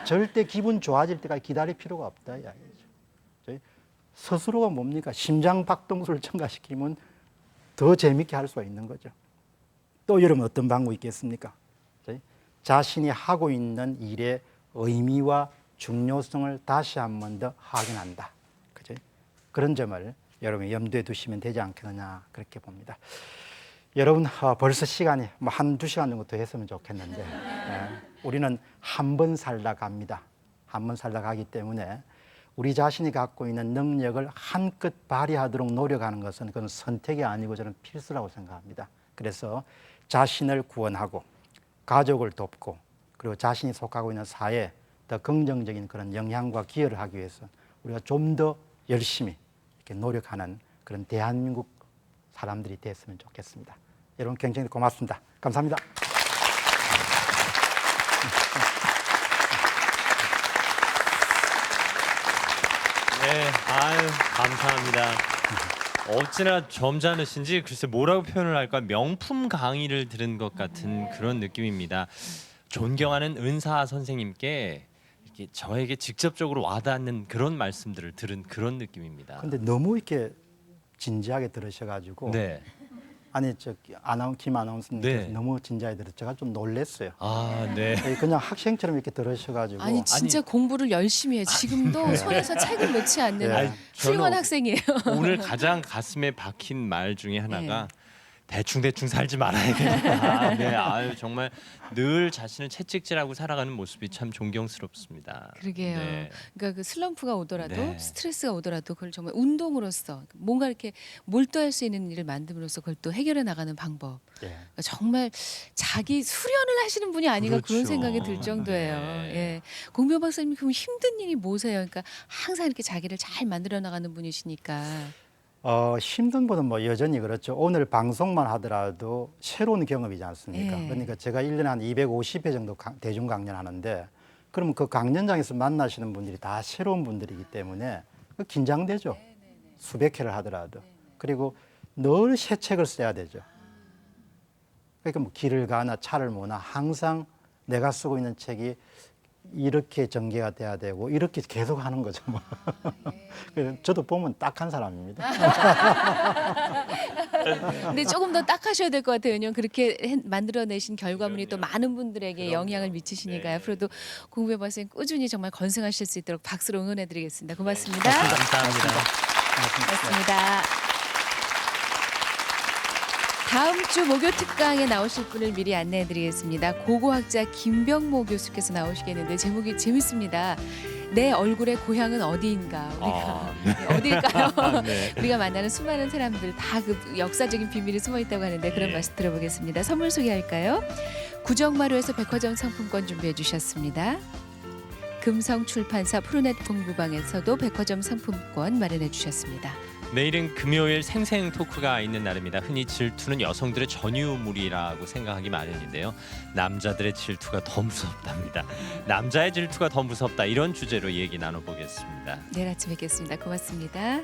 절대 기분 좋아질 때까지 기다릴 필요가 없다 이야기죠. 스스로가 뭡니까? 심장박동수를 첨가시키면 더 재밌게 할 수가 있는 거죠. 또 여러분 어떤 방법이 있겠습니까? 자신이 하고 있는 일의 의미와 중요성을 다시 한 번 더 확인한다. 그죠? 그런 점을 여러분이 염두에 두시면 되지 않겠느냐 그렇게 봅니다. 여러분 벌써 시간이 뭐 한두 시간 정도 더 했으면 좋겠는데 우리는 한 번 살다 갑니다. 한 번 살다 가기 때문에 우리 자신이 갖고 있는 능력을 한껏 발휘하도록 노력하는 것은 그건 선택이 아니고 저는 필수라고 생각합니다. 그래서 자신을 구원하고 가족을 돕고 그리고 자신이 속하고 있는 사회에 더 긍정적인 그런 영향과 기여를 하기 위해서 우리가 좀 더 열심히 이렇게 노력하는 그런 대한민국 사람들이 됐으면 좋겠습니다. 여러분 굉장히 고맙습니다. 감사합니다. 네, 아유 감사합니다. 어찌나 점잖으신지 글쎄 뭐라고 표현을 할까 명품 강의를 들은 것 같은 그런 느낌입니다. 존경하는 은사 선생님께 이렇게 저에게 직접적으로 와닿는 그런 말씀들을 들은 그런 느낌입니다. 근데 너무 이렇게 진지하게 들으셔가지고 네. 아니 저 김 아나운서님께서 네. 너무 진지하게 들으셔서 제가 좀 놀랐어요. 아, 네. 그냥 학생처럼 이렇게 들으셔가지고 아니 진짜 공부를 열심히 해요. 지금도 손에서 책을 놓지 않는 네. 아니, 훌륭한 저는 학생이에요. 오늘 가장 가슴에 박힌 말 중에 하나가 대충 살지 말아야겠다. 네, 아유 정말 늘 자신을 채찍질하고 살아가는 모습이 참 존경스럽습니다. 그러게요. 네. 그러니까 그 슬럼프가 오더라도 네. 스트레스가 오더라도 그걸 정말 운동으로서 뭔가 이렇게 몰두할 수 있는 일을 만듦으로써 그걸 또 해결해 나가는 방법. 예. 그러니까 정말 자기 수련을 하시는 분이 아닌가 그런 그렇죠. 생각이 들 정도예요. 네. 예. 공병 박사님 그럼 힘든 일이 뭐세요? 그러니까 항상 이렇게 자기를 잘 만들어 나가는 분이시니까. 힘든 것은 뭐 여전히 그렇죠. 오늘 방송만 하더라도 새로운 경험이지 않습니까? 예. 그러니까 제가 1년에 한 250회 정도 대중 강연하는데 그러면 그 강연장에서 만나시는 분들이 다 새로운 분들이기 때문에 긴장되죠. 수백 회를 하더라도. 그리고 늘 새 책을 써야 되죠. 그러니까 뭐 길을 가나 차를 모나 항상 내가 쓰고 있는 책이 이렇게 전개가 돼야 되고 이렇게 계속 하는 거죠. 뭐. 그래서 저도 보면 딱한 사람입니다. 근데 조금 더 딱 하셔야 될 것 같아요. 왜냐면 그렇게 만들어내신 결과물이 또 많은 분들에게 영향을 미치시니까요. 앞으로도 공부해 봤으니 꾸준히 정말 건승하실 수 있도록 박수로 응원해드리겠습니다. 고맙습니다. 감사합니다. 고맙습니다. 다음 주 목요 특강에 나오실 분을 미리 안내해드리겠습니다. 고고학자 김병모 교수께서 나오시겠는데 제목이 재밌습니다. 내 얼굴의 고향은 어디인가? 우리가 어디일까요? 네. 우리가 만나는 수많은 사람들 다 그 역사적인 비밀이 숨어 있다고 하는데 그런 말씀 들어보겠습니다. 선물 소개할까요? 구정마루에서 백화점 상품권 준비해 주셨습니다. 금성출판사 푸르넷 공부방에서도 백화점 상품권 마련해 주셨습니다. 내일은 금요일 생생 토크가 있는 날입니다. 흔히 질투는 여성들의 전유물이라고 생각하기 마련인데요. 남자들의 질투가 더 무섭답니다. 남자의 질투가 더 무섭다. 이런 주제로 얘기 나눠보겠습니다. 내일 아침 뵙겠습니다. 고맙습니다.